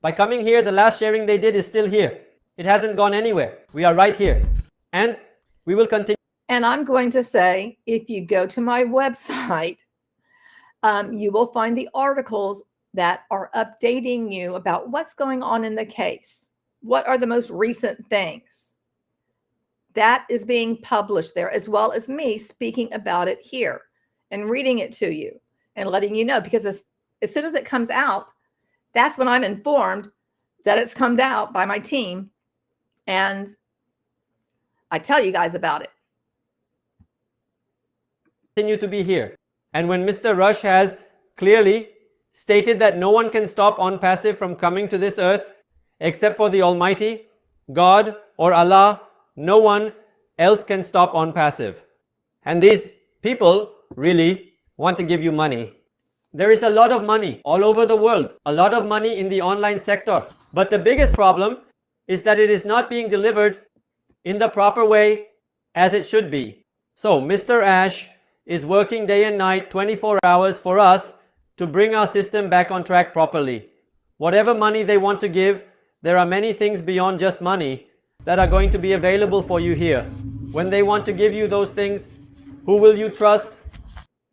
By coming here, the last sharing they did is still here. It hasn't gone anywhere. We are right here. And we will continue. And I'm going to say, if you go to my website, you will find the articles that are updating you about what's going on in the case. What are the most recent things? That is being published there, as well as me speaking about it here and reading it to you and letting you know, because as soon as it comes out, that's when I'm informed that it's come out by my team, and I tell you guys about it. Continue to be here. And when Mr. Rush has clearly stated that no one can stop ONPASSIVE from coming to this earth except for the Almighty, God or Allah, no one else can stop ONPASSIVE. And these people really want to give you money. There is a lot of money all over the world, a lot of money in the online sector. But the biggest problem is that it is not being delivered in the proper way as it should be. So Mr. Ash is working day and night, 24 hours for us to bring our system back on track properly. Whatever money they want to give, there are many things beyond just money that are going to be available for you here. When they want to give you those things, who will you trust?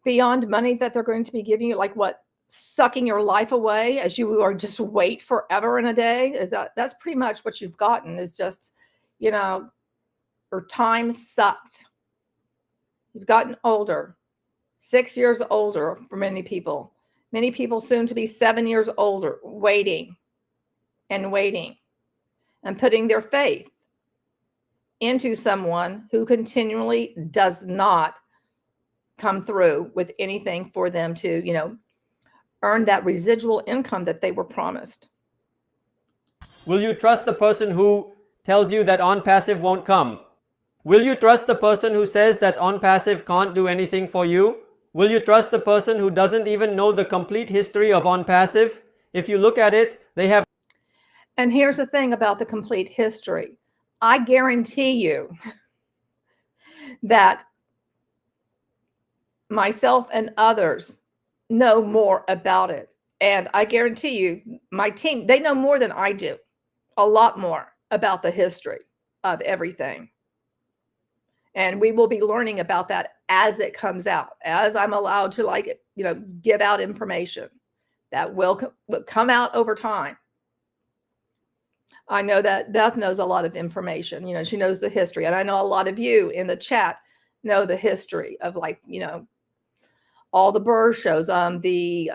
Beyond money that they're going to be giving you, like what? Sucking your life away as you are just wait forever in a day? Is that's pretty much what you've gotten, is just, you know, your time sucked. You've gotten older, 6 years older for many people. Many people soon to be 7 years older, waiting and waiting and putting their faith into someone who continually does not come through with anything for them to, you know, earn that residual income that they were promised. Will you trust the person who tells you that ONPASSIVE won't come? Will you trust the person who says that ONPASSIVE can't do anything for you? Will you trust the person who doesn't even know the complete history of ONPASSIVE? If you look at it, they have. And here's the thing about the complete history. I guarantee you that myself and others know more about it. And I guarantee you, my team, they know more than I do, a lot more about the history of everything. And we will be learning about that as it comes out, as I'm allowed to, like, you know, give out information that will come out over time. I know that Beth knows a lot of information. You know, she knows the history. And I know a lot of you in the chat know the history of, like, you know, all the Burr shows, the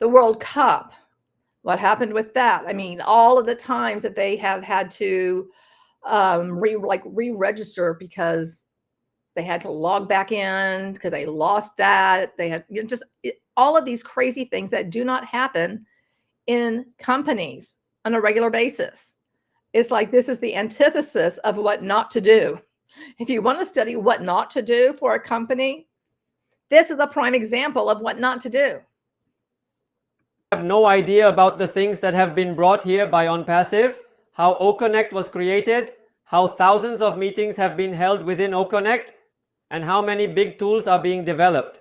World Cup, what happened with that. I mean, all of the times that they have had to re-register because they had to log back in because they lost that. They had, you know, just all of these crazy things that do not happen in companies on a regular basis. It's like, this is the antithesis of what not to do. If you want to study what not to do for a company, this is a prime example of what not to do. Have no idea about the things that have been brought here by ONPASSIVE. how OConnect was created, how thousands of meetings have been held within OConnect, and how many big tools are being developed.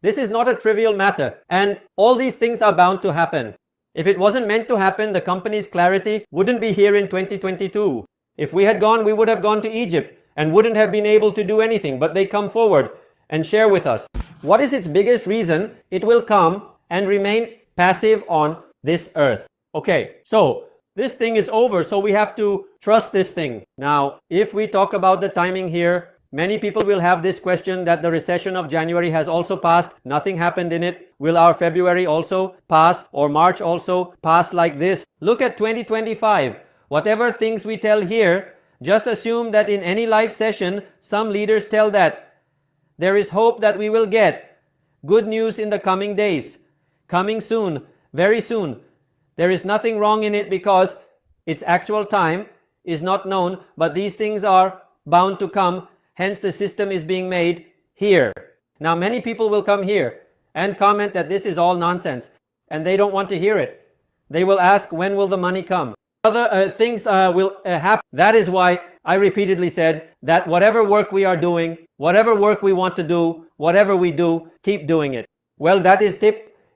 This is not a trivial matter, and all these things are bound to happen. If it wasn't meant to happen, the company's clarity wouldn't be here in 2022. If we had gone, we would have gone to Egypt and wouldn't have been able to do anything, but they come forward and share with us. What is its biggest reason it will come and remain passive on this earth? Okay, so this thing is over, so we have to trust this thing. Now, if we talk about the timing here, many people will have this question that the recession of January has also passed. Nothing happened in it. Will our February also pass, or March also pass like this? Look at 2025. Whatever things we tell here, just assume that in any live session, some leaders tell that there is hope that we will get good news in the coming days, coming soon, very soon. There is nothing wrong in it because its actual time is not known, but these things are bound to come. Hence, the system is being made here. Now, many people will come here and comment that this is all nonsense, and they don't want to hear it. They will ask, when will the money come? Other things will happen. That is why I repeatedly said that whatever work we are doing, whatever work we want to do, whatever we do, keep doing it. Well, that is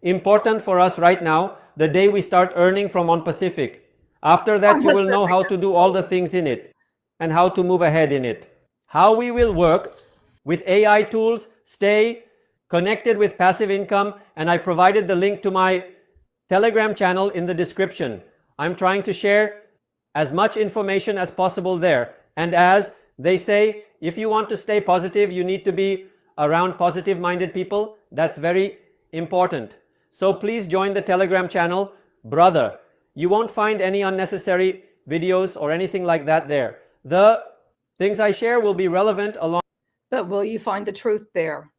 important for us right now, the day we start earning from ONPASSIVE. After that, you will know how to do all the things in it and how to move ahead in it. How we will work with AI tools, stay connected with passive income, and I provided the link to my Telegram channel in the description. I'm trying to share as much information as possible there. And as they say, if you want to stay positive, you need to be around positive-minded people. That's very important. So please join the Telegram channel. Brother, you won't find any unnecessary videos or anything like that there. The things I share will be relevant along. But will you find the truth there?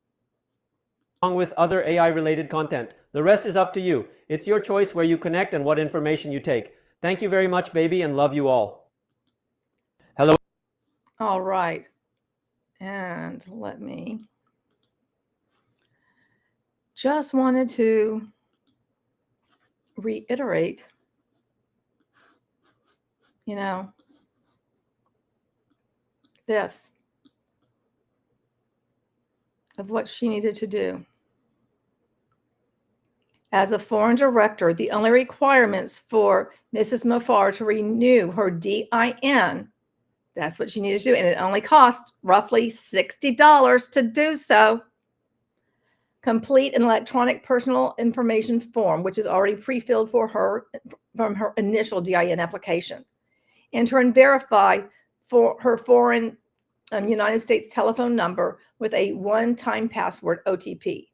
Along with other AI-related content. The rest is up to you. It's your choice where you connect and what information you take. Thank you very much, baby, and love you all. Hello. All right. And let me just wanted to reiterate, this of what she needed to do. As a foreign director, the only requirements for Mrs. Mufareh to renew her DIN, that's what she needed to do, and it only cost roughly $60 to do so. Complete an electronic personal information form, which is already pre-filled for her from her initial DIN application. Enter and verify for her foreign United States telephone number with a one-time password OTP.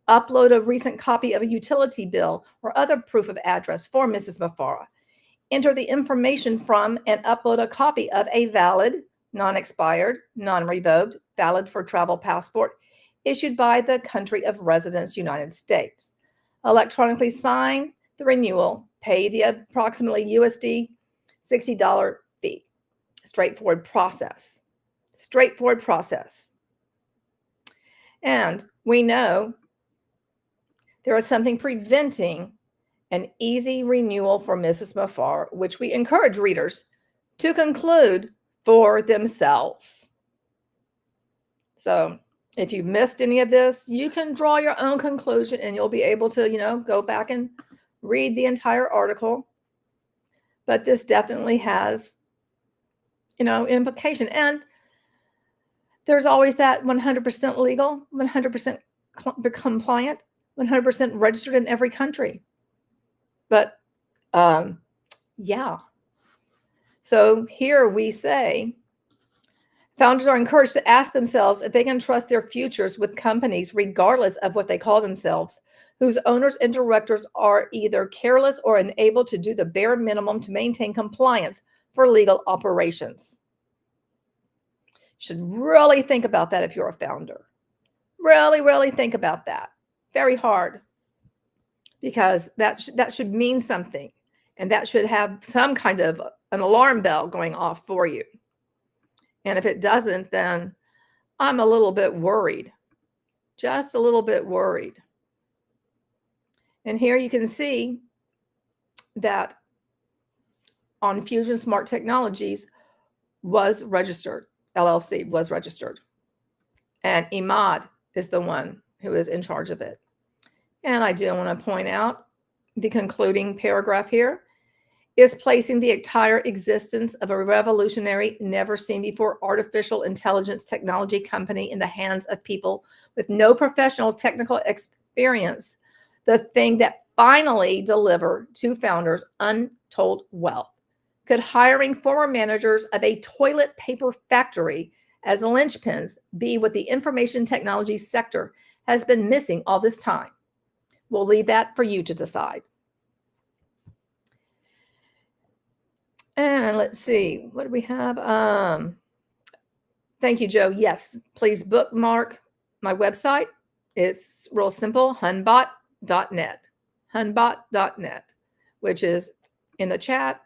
Upload a recent copy of a utility bill or other proof of address for Mrs. Mufareh. Enter the information from and upload a copy of a valid, non-expired, non-revoked, valid for travel passport issued by the country of residence, United States. Electronically sign the renewal, pay the approximately USD $60 fee. Straightforward process. Straightforward process. And we know there is something preventing an easy renewal for Mrs. Mufareh, which we encourage readers to conclude for themselves. So if you missed any of this, you can draw your own conclusion and you'll be able to, go back and read the entire article. But this definitely has, implication. And there's always that 100% legal, 100% compliant, 100% registered in every country. But yeah. So here we say, founders are encouraged to ask themselves if they can trust their futures with companies, regardless of what they call themselves, whose owners and directors are either careless or unable to do the bare minimum to maintain compliance for legal operations. You should really think about that if you're a founder. Really, really think about that. Very hard. Because that should mean something. And that should have some kind of an alarm bell going off for you. And if it doesn't, then I'm a little bit worried. Just a little bit worried. And here you can see that ONFusion Smart Technologies was registered, LLC was registered. And Imad is the one who is in charge of it. And I do want to point out the concluding paragraph here is placing the entire existence of a revolutionary, never seen before artificial intelligence technology company in the hands of people with no professional technical experience, the thing that finally delivered to founders untold wealth. Could hiring former managers of a toilet paper factory as linchpins be what the information technology sector has been missing all this time? We'll leave that for you to decide. And let's see, what do we have? Thank you, Joe. Yes, please bookmark my website. It's real simple, hunbot.net, hunbot.net, which is in the chat.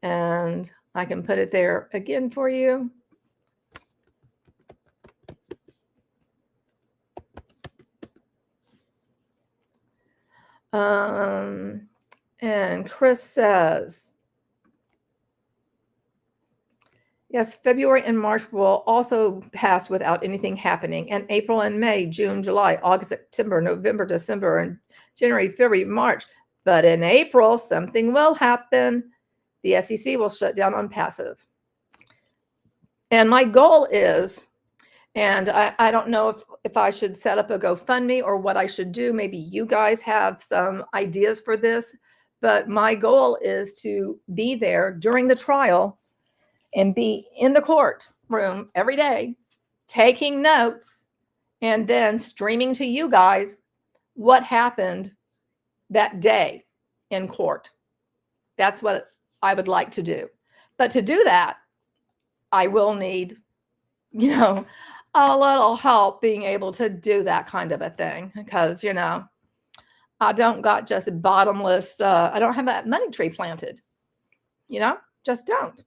And I can put it there again for you. And Chris says, yes, February and March will also pass without anything happening. And April and May, June, July, August, September, November, December, and January, February, March. But in April, something will happen. The SEC will shut down ONPASSIVE. And my goal is, and I don't know if I should set up a GoFundMe or what I should do. Maybe you guys have some ideas for this. But my goal is to be there during the trial and be in the courtroom every day, taking notes, and then streaming to you guys what happened that day in court. That's what I would like to do. But to do that, I will need, a little help being able to do that kind of a thing, because, I don't got just bottomless, I don't have that money tree planted, just don't.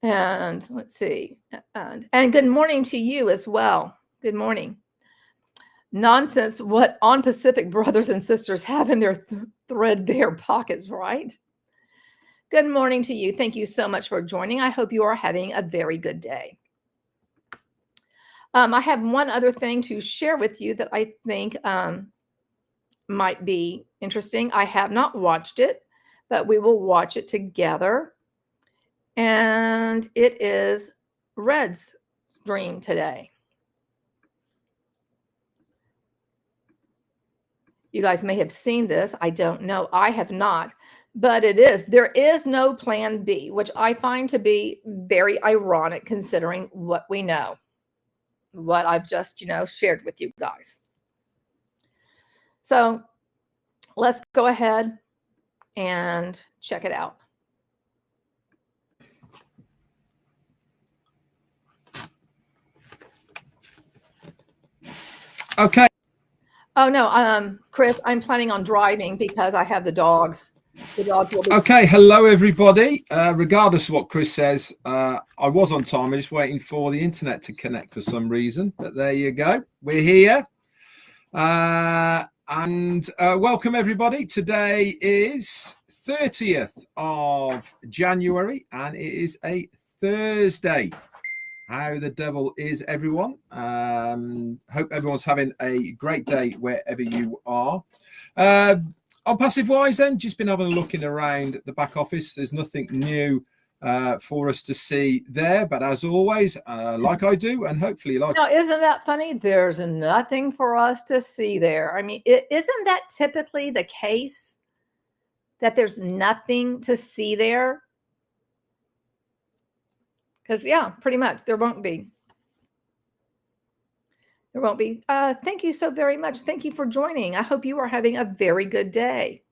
And let's see, and good morning to you as well. Good morning. Nonsense what ONPASSIVE brothers and sisters have in their threadbare pockets, right? Good morning to you. Thank you so much for joining. I hope you are having a very good day. I have one other thing to share with you that I think might be interesting. I have not watched it, but we will watch it together. And it is Red's dream today. You guys may have seen this. I don't know. I have not. But there is no plan B, which I find to be very ironic considering what we know, what I've just, shared with you guys. So let's go ahead and check it out. Okay. Oh, no, Chris, I'm planning on driving because I have the dogs. The dogs will be. Okay. Hello, everybody. Regardless of what Chris says, I was on time. I'm just waiting for the internet to connect for some reason. But there you go. We're here. And welcome, everybody. Today is 30th of January, and it is a Thursday. How the devil is everyone? Hope everyone's having a great day wherever you are. ONPASSIVE wise, then, just been having a looking around the back office. There's nothing new for us to see there, but as always, like I do, and hopefully like. Now, isn't that funny? There's nothing for us to see there. I mean, isn't that typically the case, that there's nothing to see there? Because, yeah, pretty much there won't be. There won't be. Thank you so very much. Thank you for joining. I hope you are having a very good day.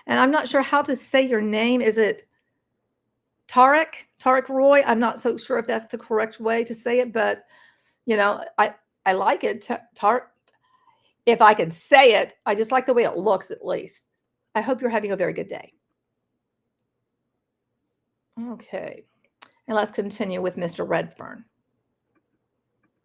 And I'm not sure how to say your name. Is it Tarek Roy? I'm not so sure if that's the correct way to say it, but, I like it. Tarek. If I could say it, I just like the way it looks, at least. I hope you're having a very good day. Okay. And let's continue with Mr. Redfern.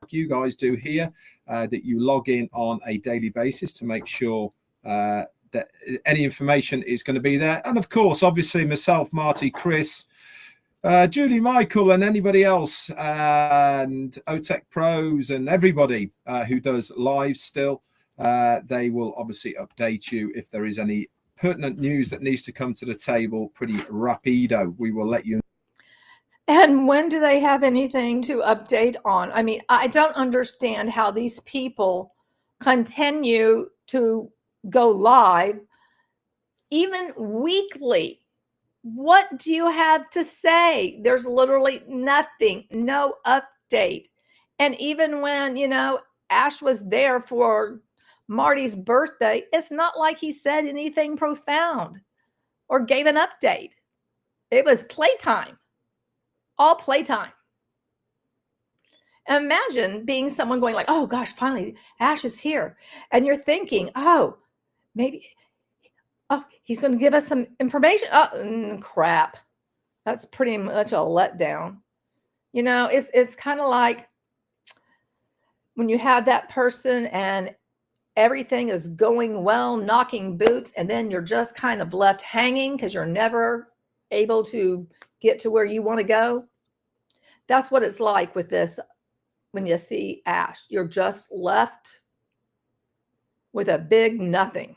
You guys do here, that you log in on a daily basis to make sure that that any information is going to be there. And of course, obviously myself, Marty, Chris, Judy, Michael, and anybody else, and OTech Pros and everybody who does live still, they will obviously update you if there is any pertinent news that needs to come to the table pretty rapido. We will let you know. And when do they have anything to update on? I mean, I don't understand how these people continue to go live even weekly. What do you have to say? There's literally nothing, no update. And even when, you know, Ash was there for Marty's birthday, it's not like he said anything profound or gave an update. It was playtime, all playtime. Imagine being someone going like, oh gosh, finally Ash is here. And you're thinking, oh, maybe, oh, he's going to give us some information. Oh, crap. That's pretty much a letdown. You know, it's kind of like when you have that person and everything is going well, knocking boots, and then you're just kind of left hanging because you're never able to get to where you want to go. That's what it's like with this. When you see Ash, you're just left with a big nothing.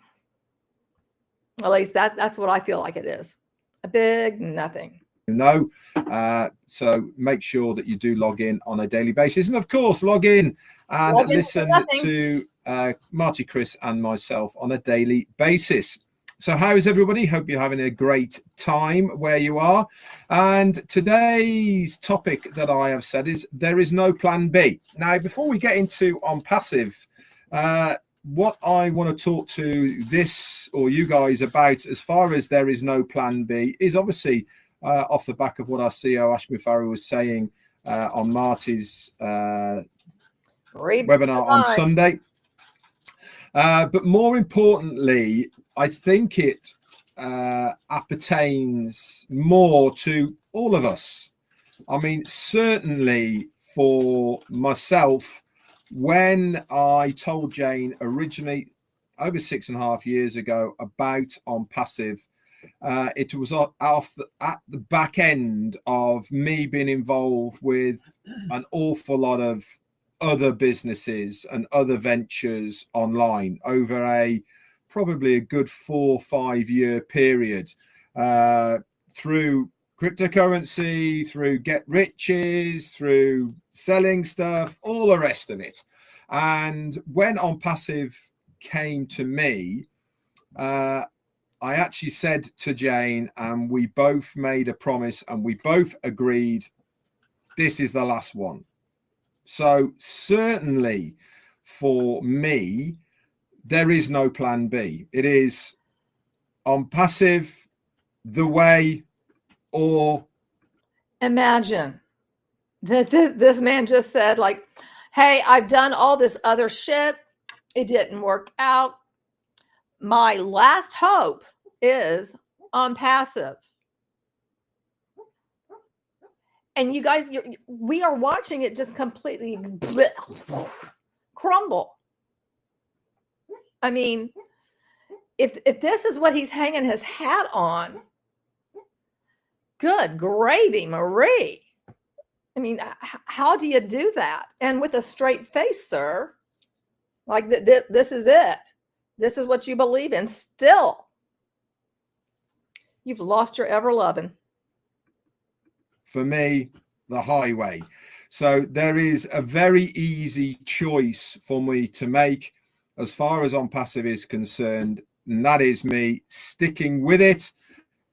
At least that's what I feel like it is. A big nothing. No. So make sure that you do log in on a daily basis. And of course, log in and listen to Marty, Chris, and myself on a daily basis. So how is everybody? Hope you're having a great time where you are. And today's topic that I have said is there is no plan B. Now, before we get into ONPASSIVE, what I want to talk to this or you guys about as far as there is no plan B is obviously off the back of what our CEO Ash Mufareh was saying on Marty's webinar on Sunday. But more importantly, I think it appertains more to all of us. I mean, certainly for myself, when I told Jane originally over 6.5 years ago about ONPASSIVE, it was at the back end of me being involved with an awful lot of other businesses and other ventures online over probably a good 4 or 5 year period, through cryptocurrency, through get riches, through selling stuff, all the rest of it. And when ONPASSIVE came to me, I actually said to Jane, and we both made a promise and we both agreed, this is the last one. So certainly for me, there is no plan B. It is ONPASSIVE, the way, or... Imagine that this man just said like, hey, I've done all this other shit. It didn't work out. My last hope is ONPASSIVE. And you guys, we are watching it just completely crumble. I mean, if this is what he's hanging his hat on, good gravy, Marie. I mean, how do you do that? And with a straight face, sir, like this is it. This is what you believe in. Still, you've lost your ever loving. For me, the highway. So there is a very easy choice for me to make as far as ONPASSIVE is concerned, and that is me sticking with it,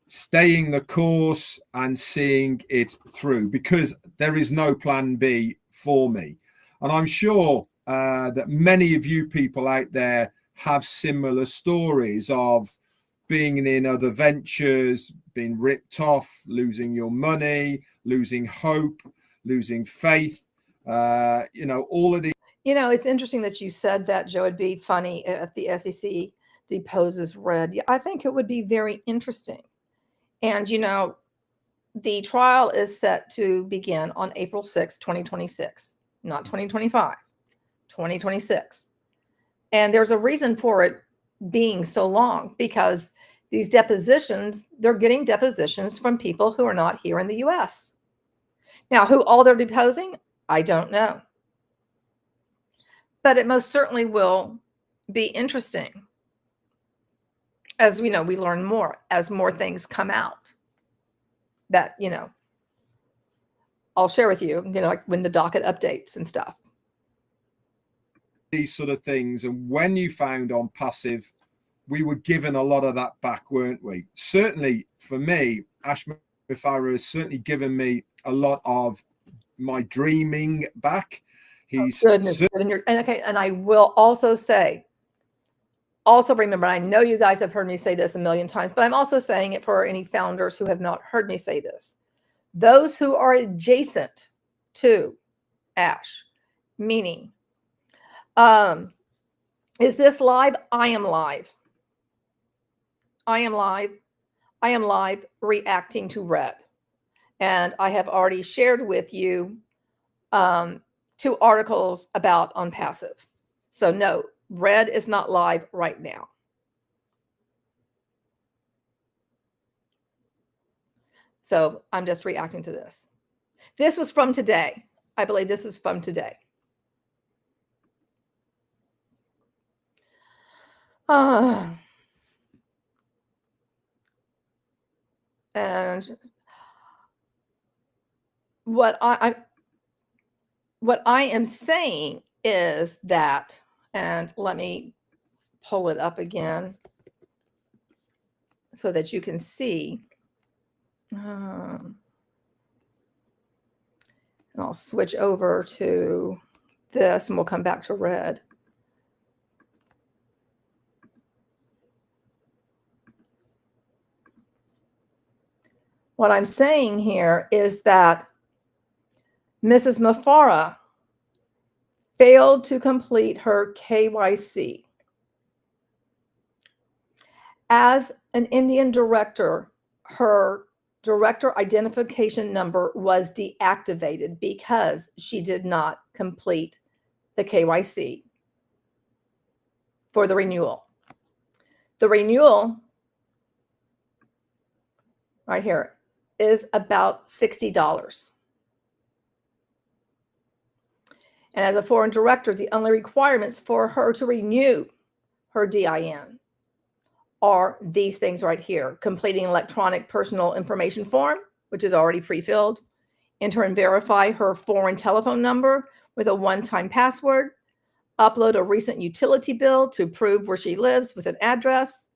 staying the course and seeing it through, because there is no plan B for me. And I'm sure that many of you people out there have similar stories of being in other ventures, being ripped off, losing your money, losing hope, losing faith, you know, all of the... You know, it's interesting that you said that, Joe. It'd be funny if the SEC deposes Red. I think it would be very interesting. And, you know, the trial is set to begin on April 6, 2026, not 2025, 2026. And there's a reason for it being so long, because these depositions, they're getting depositions from people who are not here in the US. Now, who all they're deposing, I don't know. But it most certainly will be interesting as we learn more, as more things come out that, I'll share with you, like when the docket updates and stuff. These sort of things. And when you found ONPASSIVE, we were given a lot of that back, weren't we? Certainly for me, Ash Mufareh has certainly given me a lot of my dreaming back. He's goodness. And I will also say, remember, I know you guys have heard me say this a million times, but I'm also saying it for any founders who have not heard me say this. Those who are adjacent to Ash, meaning, is this live? I am live. I am live. I am live reacting to Red. And I have already shared with you 2 articles about ONPASSIVE. So no, Red is not live right now. So I'm just reacting to this. This was from today. I believe this was from today. And what I am saying is that, and let me pull it up again so that you can see. And I'll switch over to this and we'll come back to Red. What I'm saying here is that Mrs. Mufareh failed to complete her KYC. As an Indian director, her director identification number was deactivated because she did not complete the KYC for the renewal. The renewal right here is about $60. And as a foreign director, the only requirements for her to renew her DIN are these things right here: completing electronic personal information form, which is already pre-filled, enter and verify her foreign telephone number with a one-time password, upload a recent utility bill to prove where she lives with an address,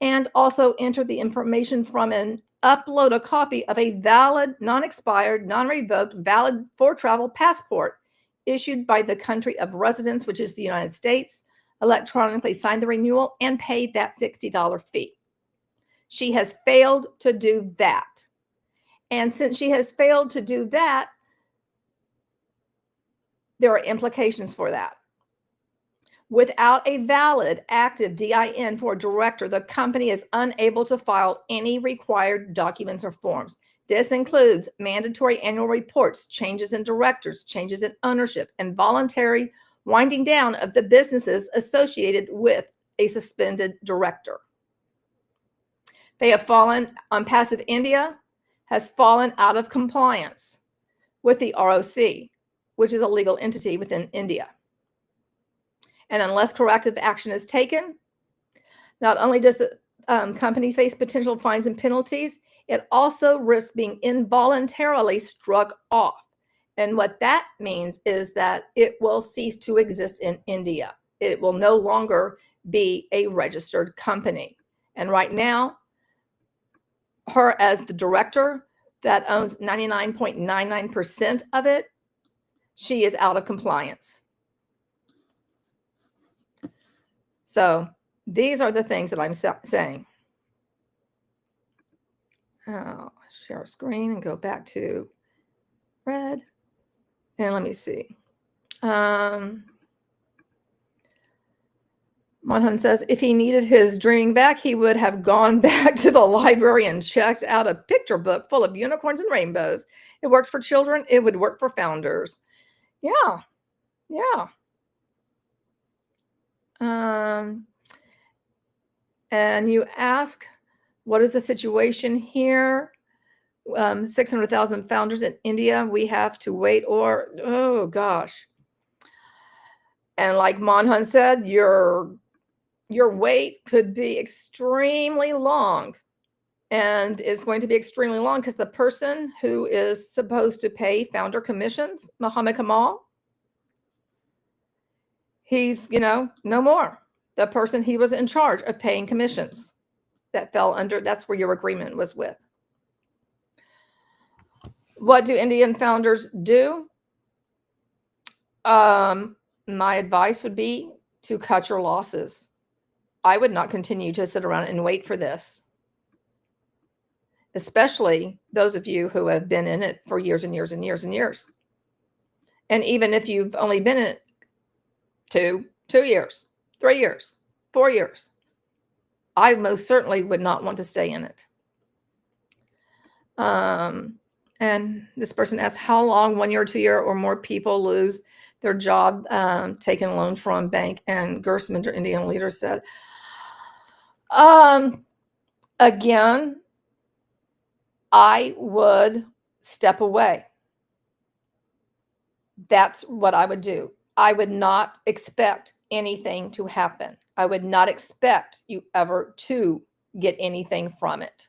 and also enter the information from and upload a copy of a valid, non-expired, non-revoked, valid for travel passport issued by the country of residence, which is the United States, electronically sign the renewal, and pay that $60 fee. She has failed to do that. And since she has failed to do that, there are implications for that. Without a valid active DIN for a director, the company is unable to file any required documents or forms. This includes mandatory annual reports, changes in directors, changes in ownership, and voluntary winding down of the businesses associated with a suspended director. They have fallen, ONPASSIVE India has fallen out of compliance with the ROC, which is a legal entity within India. And unless corrective action is taken, not only does the company face potential fines and penalties, it also risks being involuntarily struck off. And what that means is that it will cease to exist in India. It will no longer be a registered company. And right now, her as the director that owns 99.99% of it, she is out of compliance. So these are the things that I'm saying. I'll share a screen and go back to Red. And let me see. Monhun says, if he needed his dreaming back, he would have gone back to the library and checked out a picture book full of unicorns and rainbows. It works for children. It would work for founders. Yeah. Yeah. And you ask, what is the situation here? 600,000 founders in India. We have to wait, or, oh gosh. And like Monhan said, your wait could be extremely long. And it's going to be extremely long because the person who is supposed to pay founder commissions, Muhammad Kamal, he's, no more. The person he was in charge of paying commissions, that fell under, that's where your agreement was with. What do Indian founders do? My advice would be to cut your losses. I would not continue to sit around and wait for this, especially those of you who have been in it for years and years and years and years. And even if you've only been in it 2 years, 3 years, 4 years, I most certainly would not want to stay in it. And this person asks, how long, 1 year, 2 year, or more people lose their job taking a loan from bank? And Gersminder, Indian leader, said, again, I would step away. That's what I would do. I would not expect anything to happen. I would not expect you ever to get anything from it.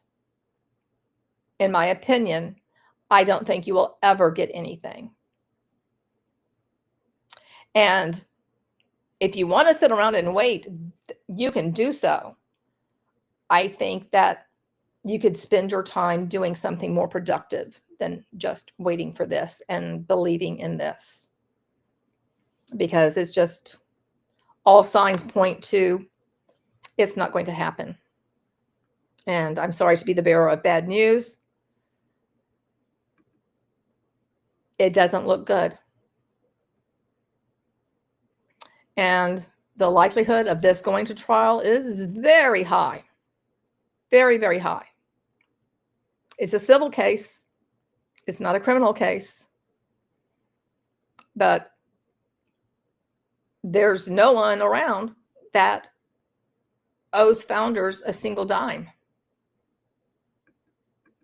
In my opinion, I don't think you will ever get anything. And if you want to sit around and wait, you can do so. I think that you could spend your time doing something more productive than just waiting for this and believing in this. Because it's just, all signs point to it's not going to happen. And I'm sorry to be the bearer of bad news. It doesn't look good. And the likelihood of this going to trial is very high. Very, very high. It's a civil case. It's not a criminal case. But there's no one around that owes founders a single dime.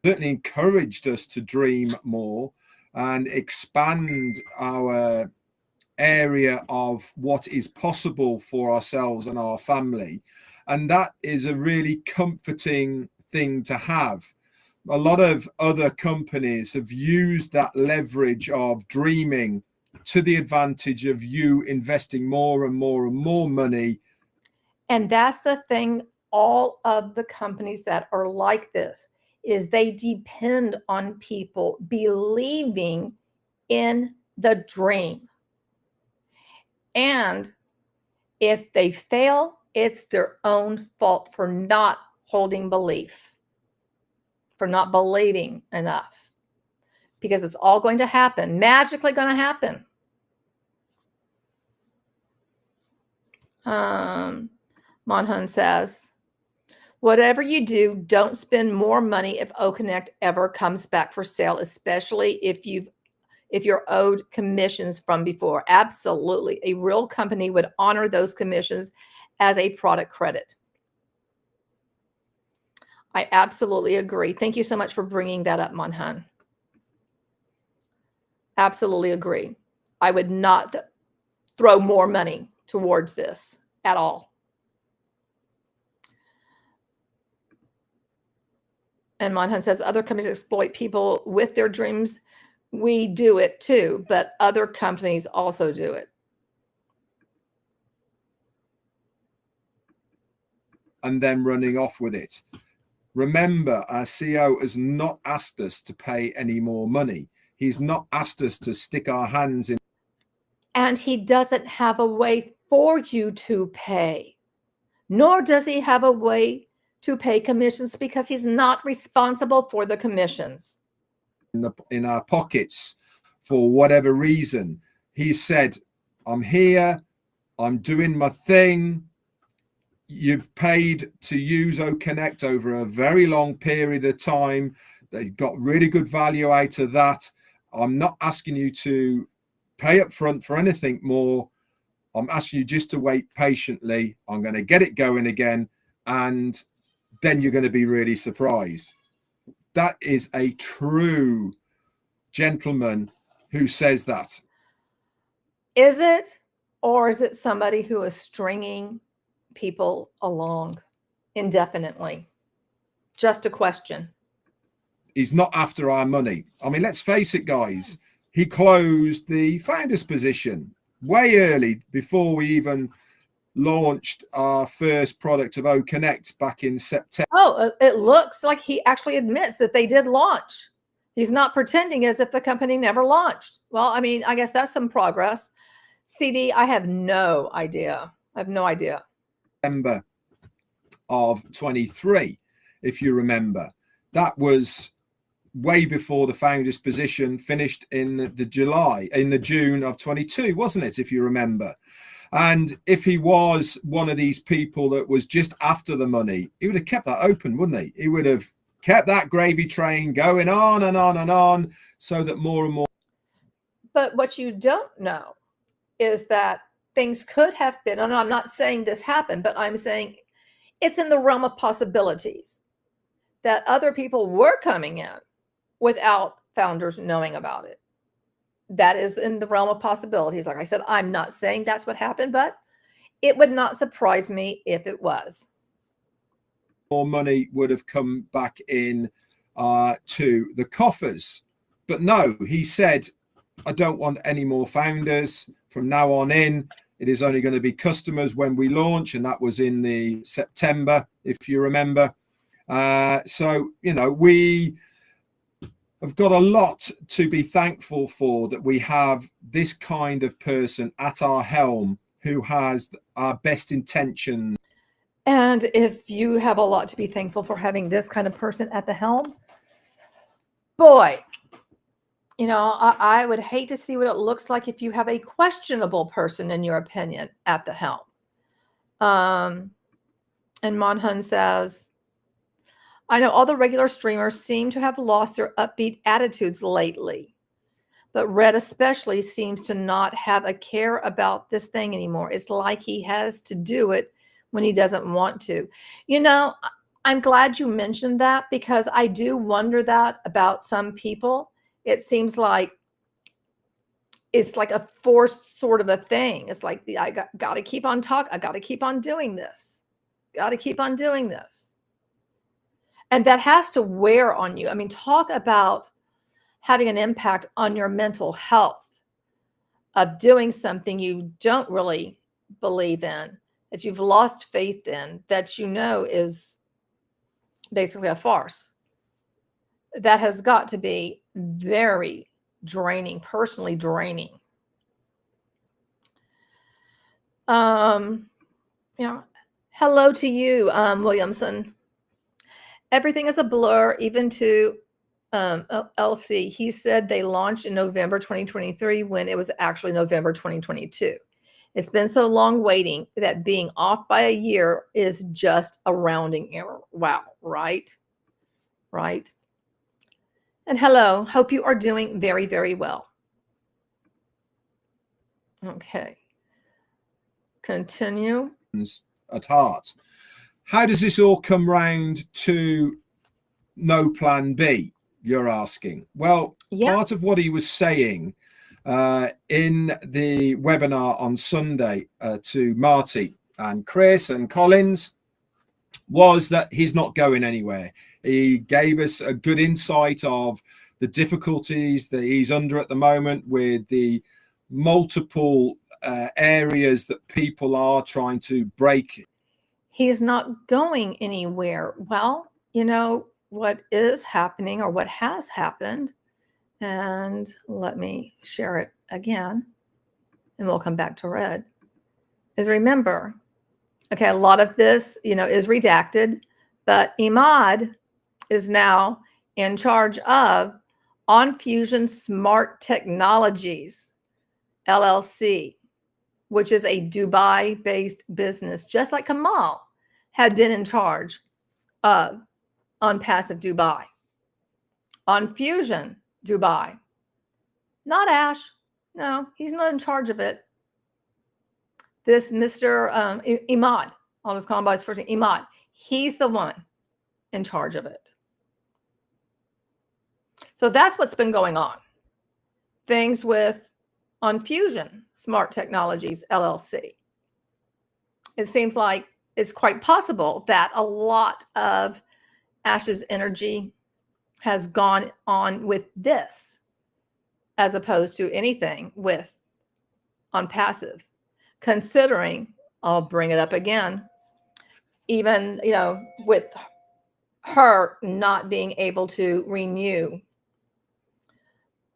Certainly encouraged us to dream more and expand our area of what is possible for ourselves and our family. And that is a really comforting thing to have. A lot of other companies have used that leverage of dreaming to the advantage of you investing more and more and more money. And that's the thing, all of the companies that are like this is they depend on people believing in the dream. And if they fail, it's their own fault for not holding belief, for not believing enough, because it's all going to happen, magically going to happen. Monhun says, whatever you do, don't spend more money if OConnect ever comes back for sale, especially if you're owed commissions from before. Absolutely. A real company would honor those commissions as a product credit. I absolutely agree. Thank you so much for bringing that up, Monhan. Absolutely agree. I would not throw more money towards this at all. And Monhan says, other companies exploit people with their dreams. We do it too, but other companies also do it. And then running off with it. Remember, our CEO has not asked us to pay any more money. He's not asked us to stick our hands in. And he doesn't have a way for you to pay, nor does he have a way to pay commissions, because he's not responsible for the commissions. In our pockets for whatever reason. He said, I'm here, I'm doing my thing. You've paid to use OConnect over a very long period of time. They got really good value out of that. I'm not asking you to pay up front for anything more. I'm asking you just to wait patiently. I'm going to get it going again. and then you're going to be really surprised. That is a true gentleman who says that. Is it, or is it somebody who is stringing people along indefinitely? Just a question. He's not after our money. I mean, let's face it, guys. He closed the founder's position way early before we even launched our first product of O Connect back in September. Oh, it looks like he actually admits that they did launch. He's not pretending as if the company never launched. Well, I mean, I guess that's some progress. CD, I have no idea. I have no idea. September of 23, if you remember. That was way before the founder's position finished in the June of 22, wasn't it, if you remember? And if he was one of these people that was just after the money, he would have kept that open, wouldn't he? He would have kept that gravy train going on and on and on, so that more and more. But what you don't know is that things could have been, and I'm not saying this happened, but I'm saying it's in the realm of possibilities that other people were coming in without founders knowing about it. That is in the realm of possibilities. Like I said, I'm not saying that's what happened, but it would not surprise me if it was. More money would have come back in to the coffers. But no, he said, I don't want any more founders. From now on in, it is only going to be customers when we launch. And that was in the September, if you remember. So, you know, we have got a lot to be thankful for, that we have this kind of person at our helm who has our best intentions. And if you have a lot to be thankful for having this kind of person at the helm, boy, you know, I would hate to see what it looks like if you have a questionable person, in your opinion, at the helm. And Monhun says, I know all the regular streamers seem to have lost their upbeat attitudes lately, but Red especially seems to not have a care about this thing anymore. It's like he has to do it when he doesn't want to. You know, I'm glad you mentioned that, because I do wonder that about some people. It seems like it's like a forced sort of a thing. It's like, I got to keep on talking. I got to keep on doing this. Got to keep on doing this. And that has to wear on you. I mean, talk about having an impact on your mental health of doing something you don't really believe in, that you've lost faith in, that you know is basically a farce. That has got to be very draining, personally draining. You know, hello to you, Williamson. Everything is a blur, even to LC. He said they launched in November 2023 when it was actually November 2022. It's been so long waiting that being off by a year is just a rounding error. Wow, right? Right. And hello, hope you are doing very, very well. Okay. Continue. At heart. How does this all come round to no plan B, you're asking? Well, Yeah. Part of what he was saying in the webinar on Sunday to Marty and Chris and Collins was that he's not going anywhere. He gave us a good insight of the difficulties that he's under at the moment with the multiple areas that people are trying to break. He's not going anywhere. Well, you know what is happening, or what has happened, and let me share it again, and we'll come back to Red, is remember, okay, a lot of this, you know, is redacted, but Imad is now in charge of ONFusion Smart Technologies, LLC, which is a Dubai-based business, just like Kamal had been in charge of ONPASSIVE Dubai. ONFusion Dubai. Not Ash. No, he's not in charge of it. This Mr. Imad, I'll just call him by his first name, Imad. He's the one in charge of it. So that's what's been going on. Things with ONFusion Smart Technologies LLC. It seems like it's quite possible that a lot of Ash's energy has gone on with this, as opposed to anything with ONPASSIVE, considering, I'll bring it up again, even, you know, with her not being able to renew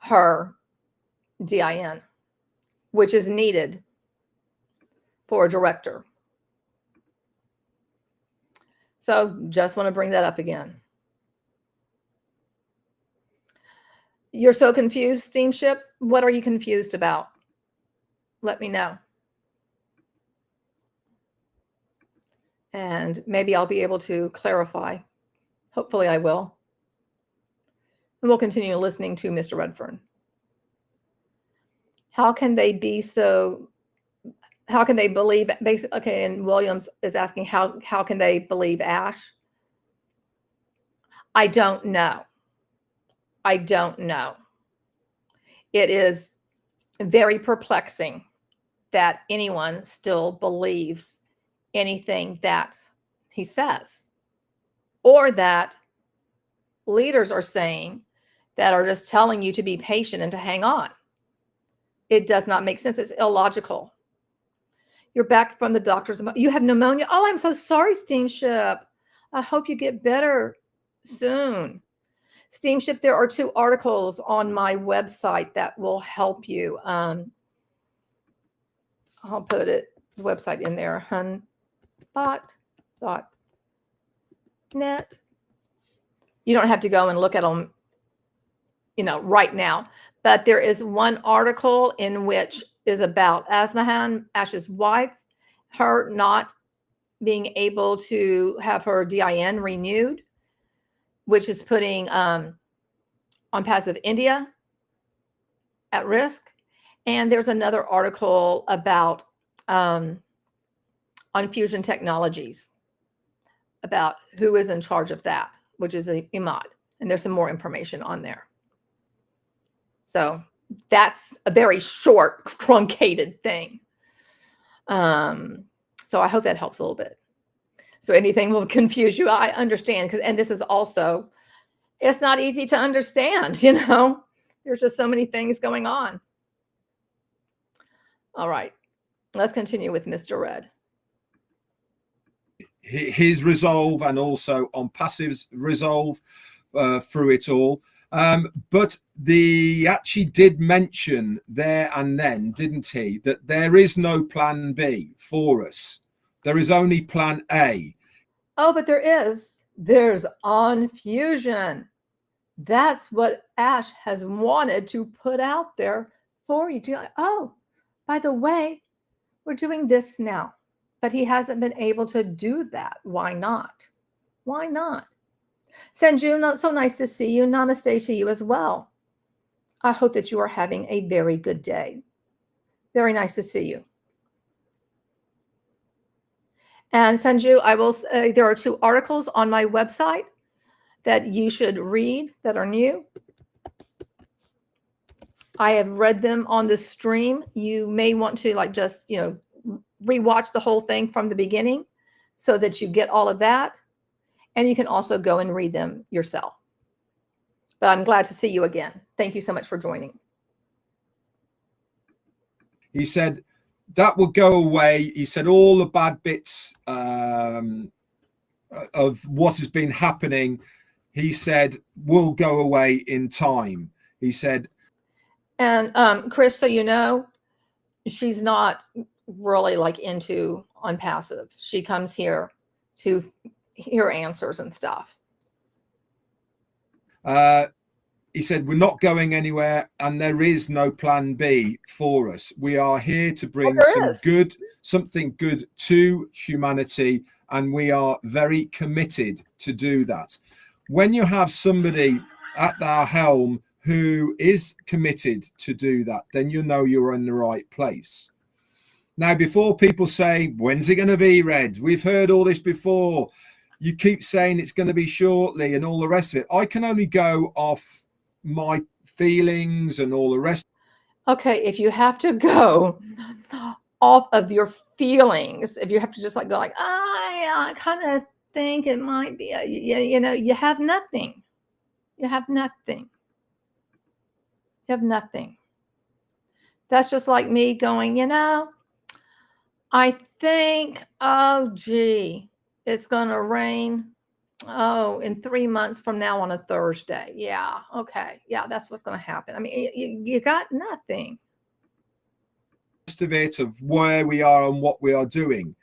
her DIN, which is needed for a director. So just want to bring that up again. You're so confused, Steamship. What are you confused about? Let me know. And maybe I'll be able to clarify. Hopefully I will. And we'll continue listening to Mr. Redfern. How can they be so, how can they believe, basically, okay, and Williams is asking how can they believe Ash? I don't know. I don't know. It is very perplexing that anyone still believes anything that he says, or that leaders are saying that are just telling you to be patient and to hang on. It does not make sense. It's illogical. You're back from the doctor's. You have pneumonia. Oh, I'm so sorry, Steamship. I hope you get better soon. Steamship, there are 2 articles on my website that will help you. I'll put the website in there, Hunbot.net. You don't have to go and look at them, you know, right now. But there is one article in which is about Asmahan, Ash's wife, her not being able to have her DIN renewed, which is putting ONPASSIVE India at risk. And there's another article about ONFusion Technologies, about who is in charge of that, which is Imad. And there's some more information on there. So that's a very short, truncated thing. So I hope that helps a little bit. So anything will confuse you, I understand. And this is also, it's not easy to understand, you know. There's just so many things going on. All right, let's continue with Mr. Red. His resolve, and also ONPASSIVE's resolve through it all. But he actually did mention there and then, didn't he, that there is no plan B for us. There is only plan A. Oh, but there is. There's ONFusion. That's what Ash has wanted to put out there for you. To, oh, by the way, we're doing this now. But he hasn't been able to do that. Why not? Why not? Sanju, so nice to see you. Namaste to you as well. I hope that you are having a very good day. Very nice to see you. And Sanju, I will say there are 2 articles on my website that you should read that are new. I have read them on the stream. You may want to like just, you know, rewatch the whole thing from the beginning so that you get all of that. And you can also go and read them yourself. But I'm glad to see you again. Thank you so much for joining. He said that would go away. He said all the bad bits of what has been happening, he said, will go away in time. He said. And Chris, so you know, she's not really like into ONPASSIVE. She comes here to hear answers and stuff. He said, we're not going anywhere and there is no plan B for us. We are here to bring something good to humanity, and we are very committed to do that. When you have somebody at our helm who is committed to do that, then you know you're in the right place. Now, before people say, when's it going to be, Red? We've heard all this before. You keep saying it's going to be shortly and all the rest of it. I can only go off my feelings and all the rest. Okay, if you have to go off of your feelings, if you have to just like go like, I kind of think it might be, you know, you have nothing. You have nothing. You have nothing. That's just like me going, you know, I think, oh, gee, it's going to rain. Oh, in 3 months from now on a Thursday. Yeah. Okay. Yeah, that's what's going to happen. I mean, you got nothing. Of it, of where we are and what we are doing.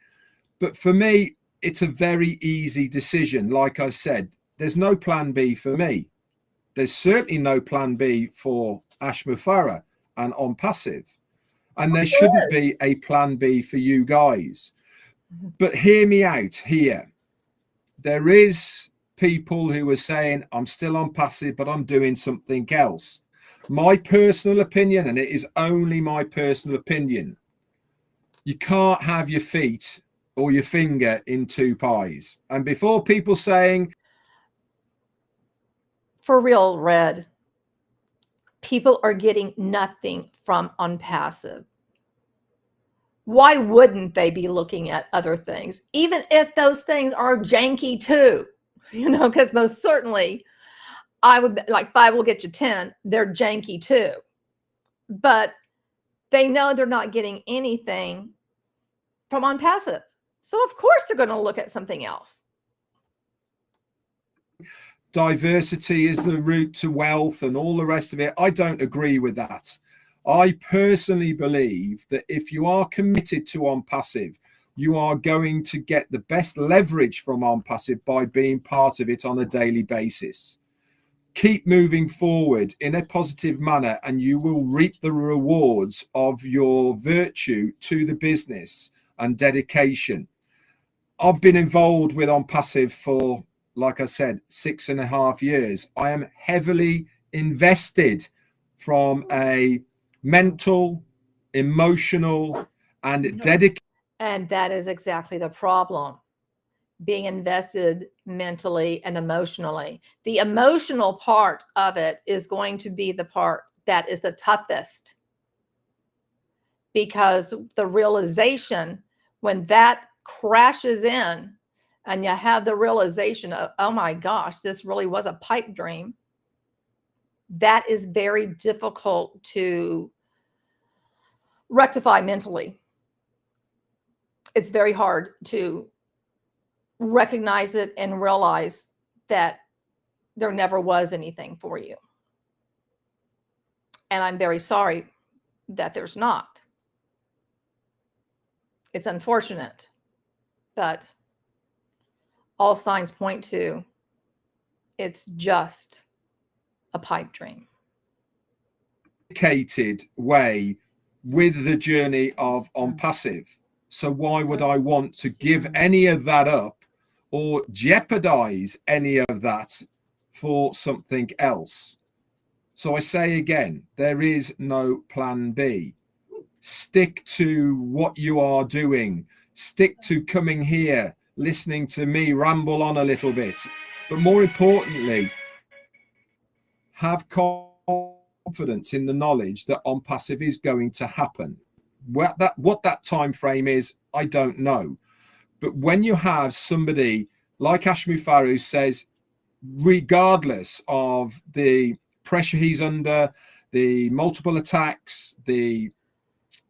But for me, it's a very easy decision. Like I said, there's no plan B for me. There's certainly no plan B for Ash Mufareh and ONPASSIVE. And there shouldn't be a plan B for you guys. But hear me out here. There is people who are saying, I'm still ONPASSIVE, but I'm doing something else. My personal opinion, and it is only my personal opinion, you can't have your feet or your finger in two pies. And before people saying, for real, Red, people are getting nothing from ONPASSIVE. Why wouldn't they be looking at other things, even if those things are janky too? You know, because most certainly I would like 5 will get you 10. They're janky too. But they know they're not getting anything from ONPASSIVE. So of course they're going to look at something else. diversity is the route to wealth and all the rest of it. I don't agree with that. I personally believe that if you are committed to ONPASSIVE, you are going to get the best leverage from ONPASSIVE by being part of it on a daily basis. Keep moving forward in a positive manner and you will reap the rewards of your virtue to the business and dedication. I've been involved with ONPASSIVE for, like I said, 6.5 years. I am heavily invested from a mental, emotional, and dedication. And that is exactly the problem. Being invested mentally and emotionally. The emotional part of it is going to be the part that is the toughest, because the realization, when that crashes in and you have the realization of, oh my gosh, this really was a pipe dream, that is very difficult to rectify mentally. It's very hard to recognize it and realize that there never was anything for you. And I'm very sorry that there's not. It's unfortunate, but all signs point to it's just a pipe dream. Dedicated way with the journey of ONPASSIVE. So why would I want to give any of that up or jeopardize any of that for something else? So I say again, there is no plan B. Stick to what you are doing. Stick to coming here, listening to me ramble on a little bit. But more importantly, have confidence in the knowledge that ONPASSIVE is going to happen. What that time frame is, I don't know. But when you have somebody like Ash Mufareh who says, regardless of the pressure he's under, the multiple attacks, the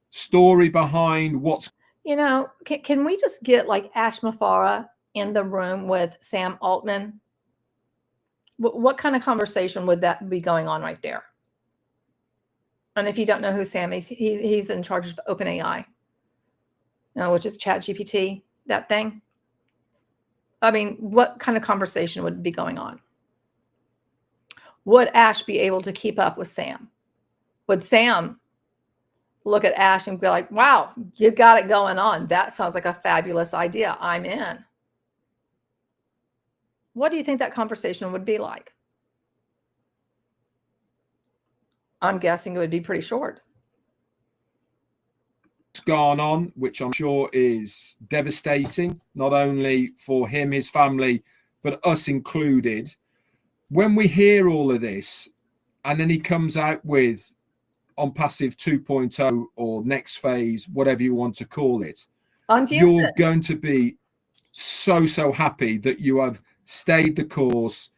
story behind what's... You know, can we just get like Ash Mufareh in the room with Sam Altman? What kind of conversation would that be going on right there? And if you don't know who Sam is, he's in charge of OpenAI, which is ChatGPT, that thing. I mean, what kind of conversation would be going on? Would Ash be able to keep up with Sam? Would Sam look at Ash and be like, wow, you got it going on. That sounds like a fabulous idea. I'm in. What do you think that conversation would be like? I'm guessing it would be pretty short. gone on, which I'm sure is devastating, not only for him, his family, but us included. When we hear all of this, and then he comes out with ONPASSIVE 2.0 or next phase, whatever you want to call it, you're going to be so happy that you have stayed the course,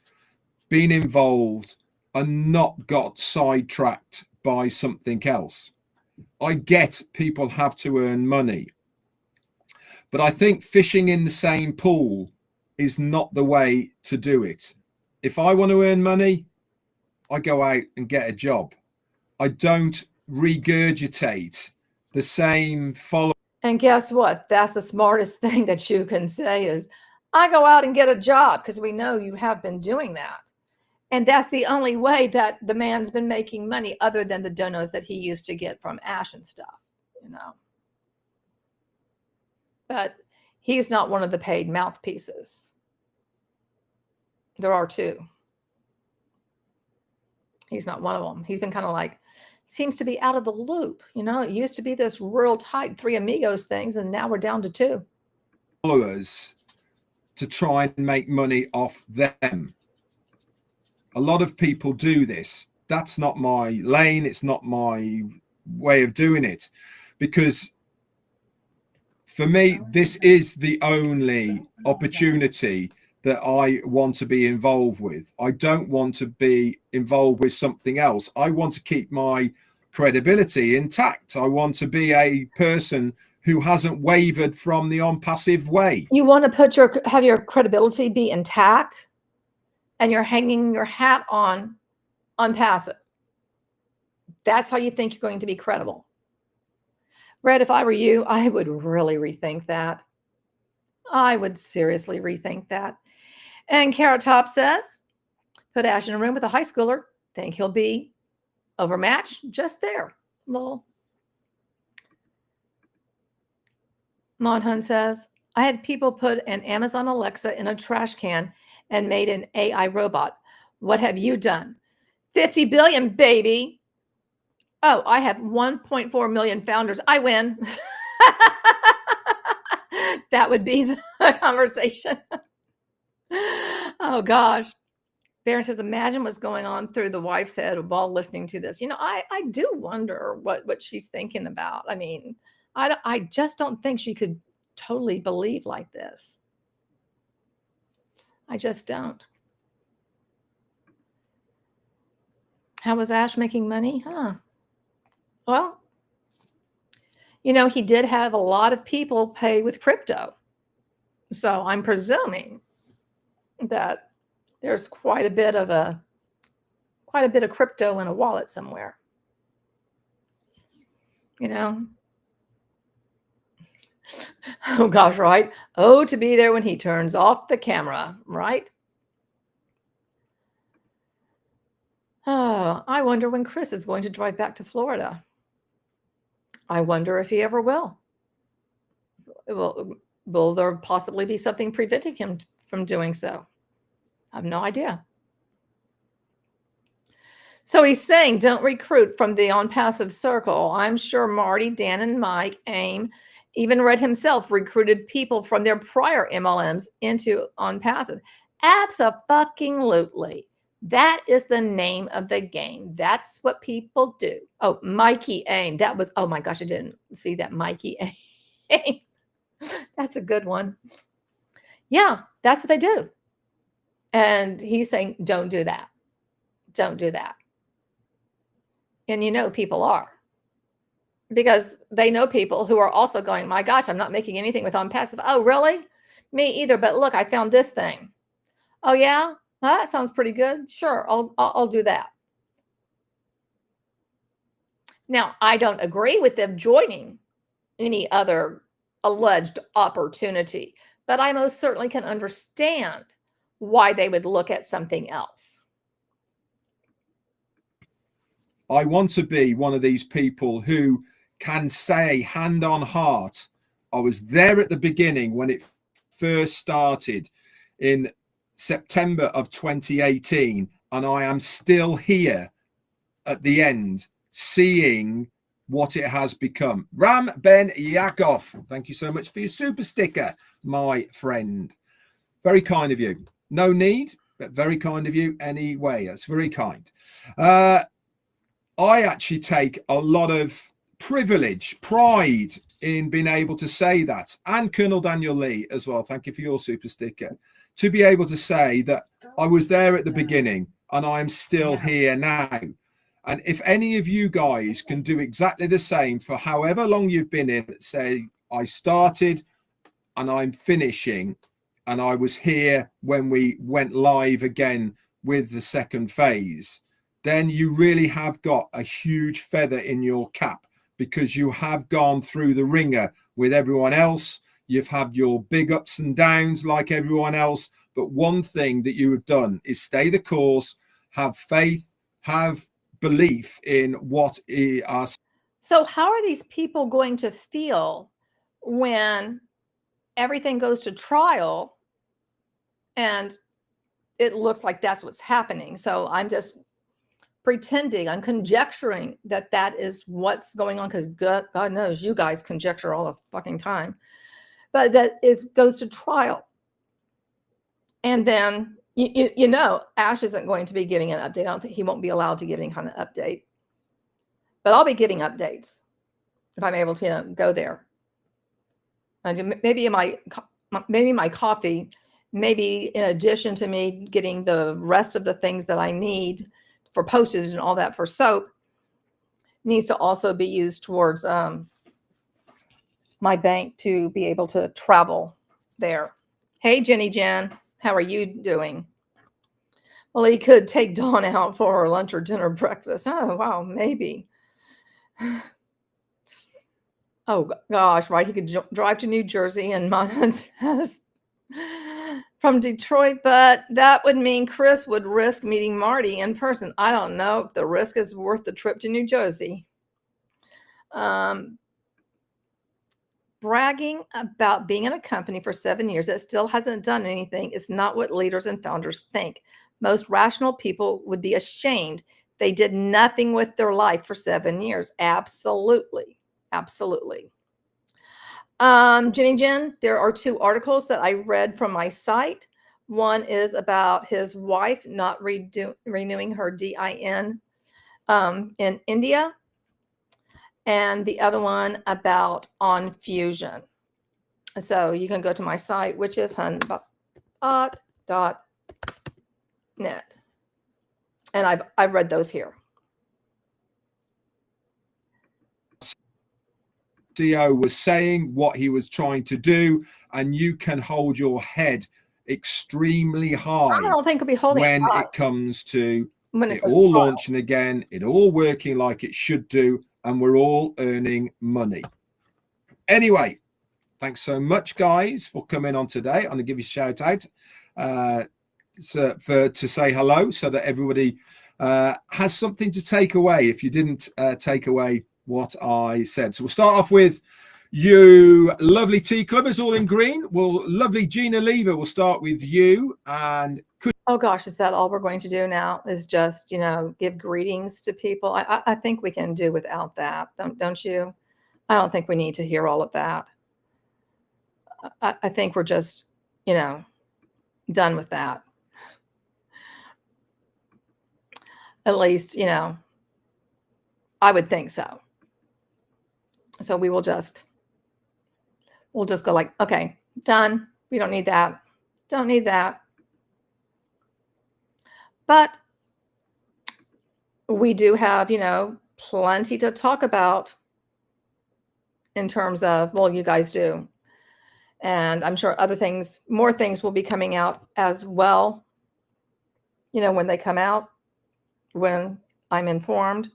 been involved, and not got sidetracked by something else. I get people have to earn money, but I think fishing in the same pool is not the way to do it. If I want to earn money, I go out and get a job. I don't regurgitate the same follow. And guess what? That's the smartest thing that you can say is, I go out and get a job, because we know you have been doing that. And that's the only way that the man's been making money, other than the donos that he used to get from Ash and stuff, you know. But he's not one of the paid mouthpieces. There are two. He's not one of them. He's been kind of like, seems to be out of the loop. You know, it used to be this real tight Three Amigos things, and now we're down to two. Followers to try and make money off them. A lot of people do this. That's not my lane. It's not my way of doing it, because for me, this is the only opportunity that I want to be involved with. I don't want to be involved with something else. I want to keep my credibility intact. I want to be a person who hasn't wavered from the ONPASSIVE way. You want to have your credibility be intact, and you're hanging your hat on ONPASSIVE. That's how you think you're going to be credible. Red, if I were you, I would really rethink that. I would seriously rethink that. And Carrot Top says, put Ash in a room with a high schooler. Think he'll be overmatched? Just there. Lol. Monhun says, I had people put an Amazon Alexa in a trash can and made an AI robot. What have you done? 50 billion, baby. Oh, I have 1.4 million founders. I win. That would be the conversation. Oh, gosh. Baron says, imagine what's going on through the wife's head while listening to this. You know, I do wonder what she's thinking about. I mean, I just don't think she could totally believe like this. I just don't. How was Ash making money? Huh. Well, you know, he did have a lot of people pay with crypto. So I'm presuming that there's quite a bit of crypto in a wallet somewhere. You know? Oh gosh, right? Oh, to be there when he turns off the camera, right? Oh, I wonder when Chris is going to drive back to Florida. I wonder if he ever will. Will there possibly be something preventing him from doing so? I have no idea. So he's saying, don't recruit from the ONPASSIVE circle. I'm sure Marty, Dan, and Mike, AIM, even Red himself recruited people from their prior MLMs into ONPASSIVE. Abso-fucking-lutely. That is the name of the game. That's what people do. Oh, Mikey AIM. That was, oh my gosh, I didn't see that. Mikey AIM. That's a good one. Yeah, that's what they do. And he's saying, don't do that. Don't do that. And you know, people are. Because they know people who are also going, my gosh, I'm not making anything with ONPASSIVE. Oh, really? Me either. But look, I found this thing. Oh, yeah? Well, that sounds pretty good. Sure, I'll do that. Now, I don't agree with them joining any other alleged opportunity, but I most certainly can understand why they would look at something else. I want to be one of these people who can say hand on heart, I was there at the beginning when it first started in September of 2018, and I am still here at the end, seeing what it has become. Ram Ben Yakov, thank you so much for your super sticker, my friend. Very kind of you. No need, but very kind of you anyway. That's very kind. I actually take a lot of privilege, pride in being able to say that. And Colonel Daniel Lee as well. Thank you for your super sticker. To be able to say that I was there at the beginning and I'm still here now. And if any of you guys can do exactly the same for however long you've been in, say I started and I'm finishing, and I was here when we went live again with the second phase, then you really have got a huge feather in your cap, because you have gone through the ringer with everyone else. You've had your big ups and downs like everyone else. But one thing that you have done is stay the course, have faith, have belief in what are. So how are these people going to feel when everything goes to trial and it looks like that's what's happening? So I'm just pretending, I'm conjecturing that that is what's going on, because God knows you guys conjecture all the fucking time. But that is goes to trial. And then, you know, Ash isn't going to be giving an update. I don't think he won't be allowed to give any kind of update. But I'll be giving updates if I'm able to, you know, go there. And maybe my coffee, maybe in addition to me getting the rest of the things that I need for postage and all that for soap, needs to also be used towards my bank to be able to travel there. Hey, Jenny Jen, how are you doing? Well, he could take Dawn out for lunch or dinner, breakfast. Oh, wow, maybe. Oh, gosh, right. He could drive to New Jersey and from Detroit, but that would mean Chris would risk meeting Marty in person. I don't know if the risk is worth the trip to New Jersey. Bragging about being in a company for 7 years that still hasn't done anything is not what leaders and founders think. Most rational people would be ashamed. They did nothing with their life for 7 years. Absolutely. Absolutely. Jenny Jen, there are 2 articles that I read from my site. One is about his wife not renewing her DIN in India. And the other one about ONFusion. So you can go to my site, which is hunbot.net. And I've read those here. CEO was saying, what he was trying to do, and you can hold your head extremely high. I don't think it'll be holding when it comes to it all launching again, it all working like it should do, and we're all earning money. Anyway, thanks so much, guys, for coming on today. I'm going to give you a shout out to say hello, so that everybody has something to take away if you didn't take away what I said. So we'll start off with you lovely tea clubbers, all in green. Well, lovely Gina Lever, we'll start with you. And oh gosh, is that all we're going to do now, is just, you know, give greetings to people? I think we can do without that, don't you? I don't think we need to hear all of that. I think we're just, you know, done with that. At least, you know, I would think so. So we'll just go like, okay, done. We don't need that. Don't need that. But we do have, you know, plenty to talk about in terms of, well, you guys do. And I'm sure other things, more things will be coming out as well, you know, when they come out, when I'm informed.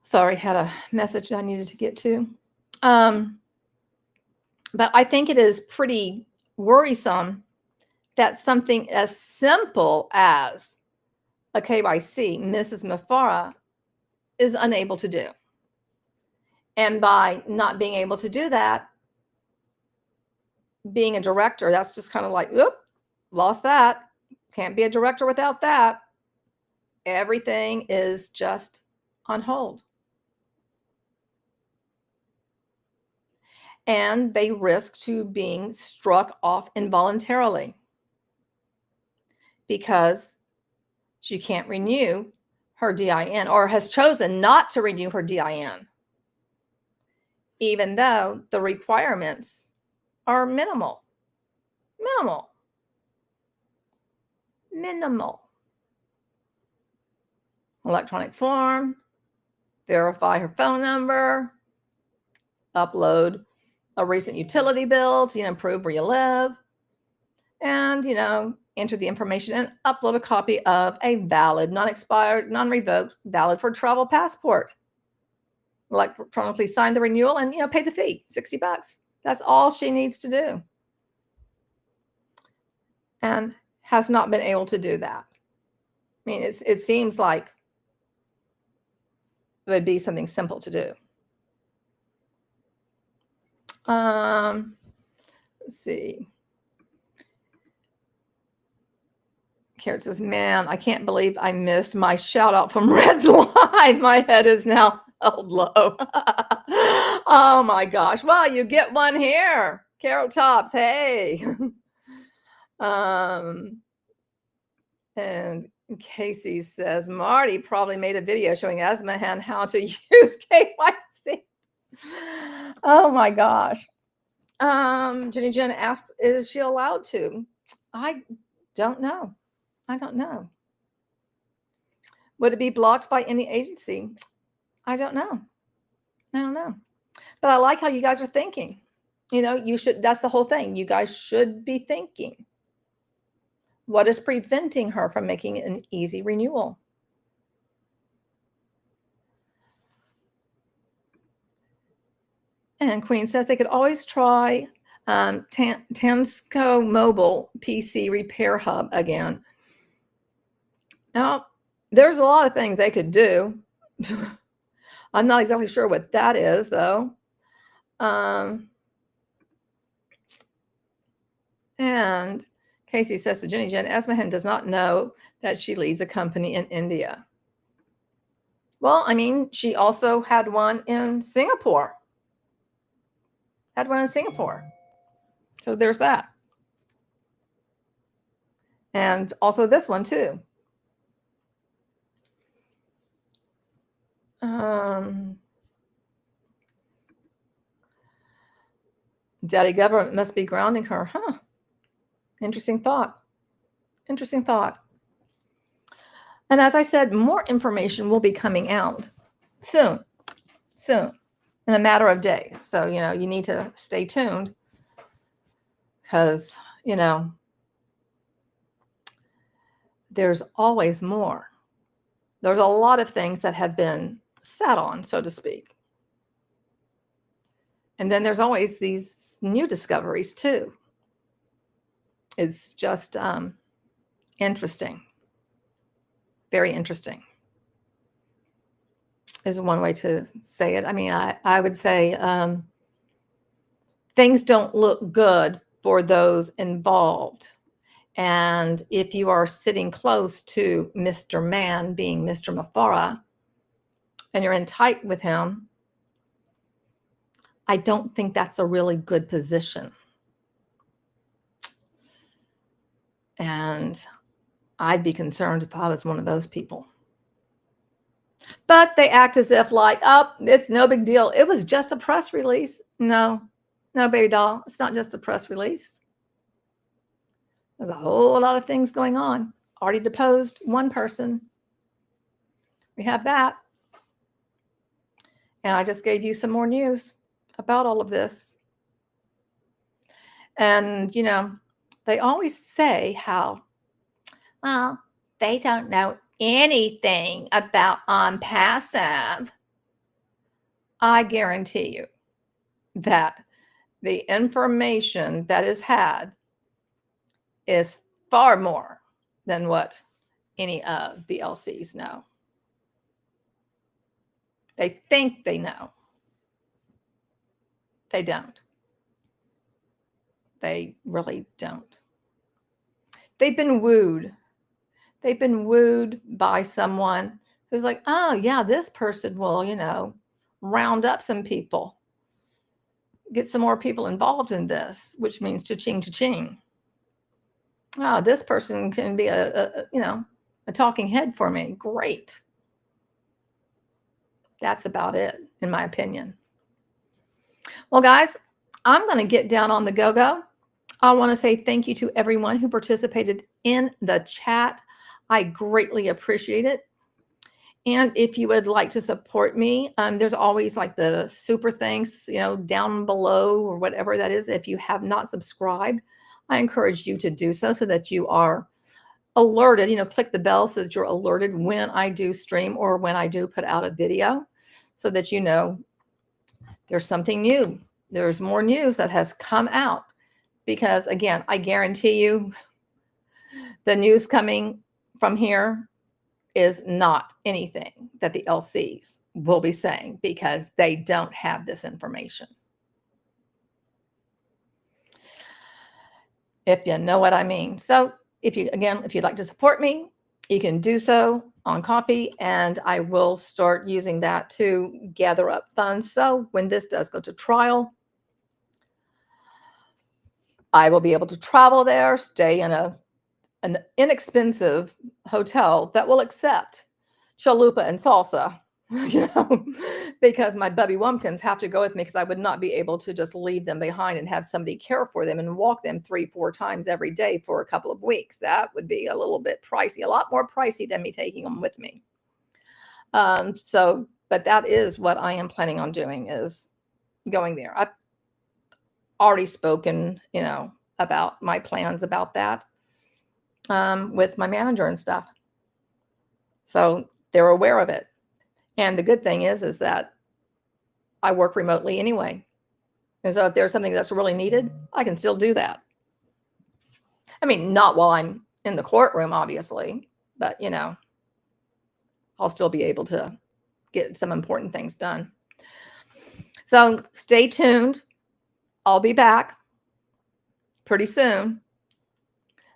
Sorry, had a message I needed to get to. But I think it is pretty worrisome that something as simple as a KYC, Mrs. Mufareh is unable to do. And by not being able to do that, being a director, that's just kind of like, oop, lost that. Can't be a director without that. Everything is just on hold. And they risk to being struck off involuntarily because she can't renew her DIN or has chosen not to renew her DIN, even though the requirements are minimal. Electronic form, verify her phone number, upload a recent utility bill to prove where you live, and enter the information and upload a copy of a valid, non-expired, non-revoked, valid for travel passport. Electronically sign the renewal and pay the fee, $60. That's all she needs to do, and has not been able to do that. I mean, it seems like it would be something simple to do. Let's see. Carrot says, man, I can't believe I missed my shout out from Red's Live. My head is now held low. Oh my gosh. Well, you get one here. Carrot Tops. Hey. And Casey says, Marty probably made a video showing Asmahan how to use KYC. Oh my gosh. Jenny Jen asks, is she allowed to? I don't know. Would it be blocked by any agency? I don't know. But I like how you guys are thinking. You should, that's the whole thing. You guys should be thinking. What is preventing her from making an easy renewal? And Queen says they could always try Tansco Mobile PC Repair Hub again. Now, there's a lot of things they could do. I'm not exactly sure what that is, though. And Casey says to Jenny Jen, Asmahan does not know that she leads a company in India. Well, I mean, she also had one in Singapore. So there's that. And also this one, too. Daddy government must be grounding her. Huh. Interesting thought. And as I said, more information will be coming out soon, in a matter of days. So, you need to stay tuned because, there's always more. There's a lot of things that have been sat on, so to speak. And then there's always these new discoveries too. It's just interesting. Very interesting is one way to say it. I mean, I would say things don't look good for those involved. And if you are sitting close to Mr. Man, being Mr. Mufareh, and you're in tight with him, I don't think that's a really good position. And I'd be concerned if I was one of those people. But they act as if like, oh, it's no big deal. It was just a press release. No, baby doll. It's not just a press release. There's a whole lot of things going on. Already deposed one person. We have that. And I just gave you some more news about all of this. And, they always say how, well, they don't know anything about ONPASSIVE. I guarantee you that the information that is had is far more than what any of the LCs know. They think they know. They don't. They really don't. they've been wooed. They've been wooed by someone who's like, oh yeah, this person will, you know, round up some people, get some more people involved in this, which means cha-ching, cha-ching. Oh, this person can be a you know, a talking head for me. Great. That's about it, in my opinion. Well, guys, I'm going to get down on the go-go. I want to say thank you to everyone who participated in the chat. I greatly appreciate it. And if you would like to support me, there's always like the super thanks, you know, down below or whatever that is. If you have not subscribed, I encourage you to do so that you are alerted, you know, click the bell so that you're alerted when I do stream or when I do put out a video, so that you know there's something new. There's more news that has come out, because again, I guarantee you the news coming from here is not anything that the LCs will be saying, because they don't have this information. If you know what I mean. So if you'd like to support me, you can do so on Coffee, and I will start using that to gather up funds. So when this does go to trial, I will be able to travel there, stay in an inexpensive hotel that will accept chalupa and salsa, you know, because my Bubby Wumpkins have to go with me, because I would not be able to just leave them behind and have somebody care for them and walk them 3-4 times every day for a couple of weeks. That would be a little bit pricey, a lot more pricey than me taking them with me. But that is what I am planning on doing, is going there. I've already spoken, you know, about my plans about that with my manager and stuff. So they're aware of it. And the good thing is that I work remotely anyway. And so if there's something that's really needed, I can still do that. I mean, not while I'm in the courtroom, obviously, but, you know, I'll still be able to get some important things done. So stay tuned. I'll be back pretty soon.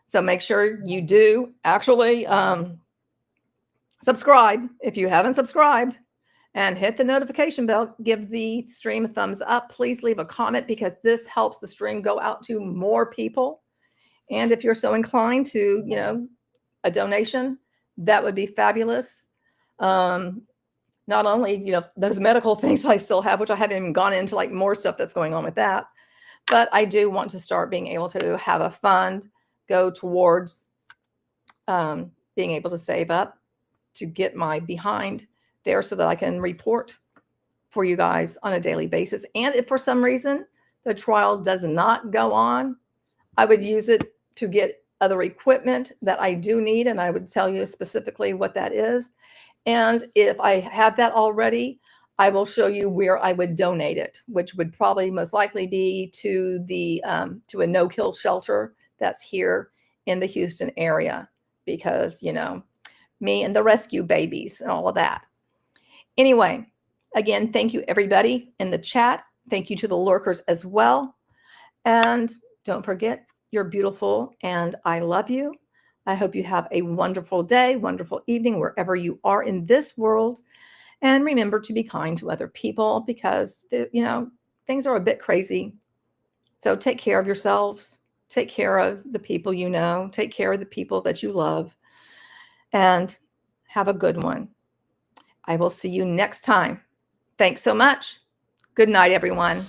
So make sure you do actually subscribe if you haven't subscribed, and hit the notification bell. Give the stream a thumbs up. Please leave a comment, because this helps the stream go out to more people. And if you're so inclined to, you know, a donation, that would be fabulous. Not only, you know, those medical things I still have, which I haven't even gone into, like more stuff that's going on with that, but I do want to start being able to have a fund go towards being able to save up to get my behind there, so that I can report for you guys on a daily basis. And if for some reason the trial does not go on, I would use it to get other equipment that I do need, and I would tell you specifically what that is. And if I have that already, I will show you where I would donate it, which would probably most likely be to the to a no-kill shelter that's here in the Houston area, because, you know, me and the rescue babies and all of that. Anyway, again, thank you everybody in the chat. Thank you to the lurkers as well. And don't forget, you're beautiful and I love you. I hope you have a wonderful day, wonderful evening, wherever you are in this world. And remember to be kind to other people, because, you know, things are a bit crazy. So take care of yourselves. Take care of the people you know. Take care of the people that you love. And have a good one. I will see you next time. Thanks so much. Good night, everyone.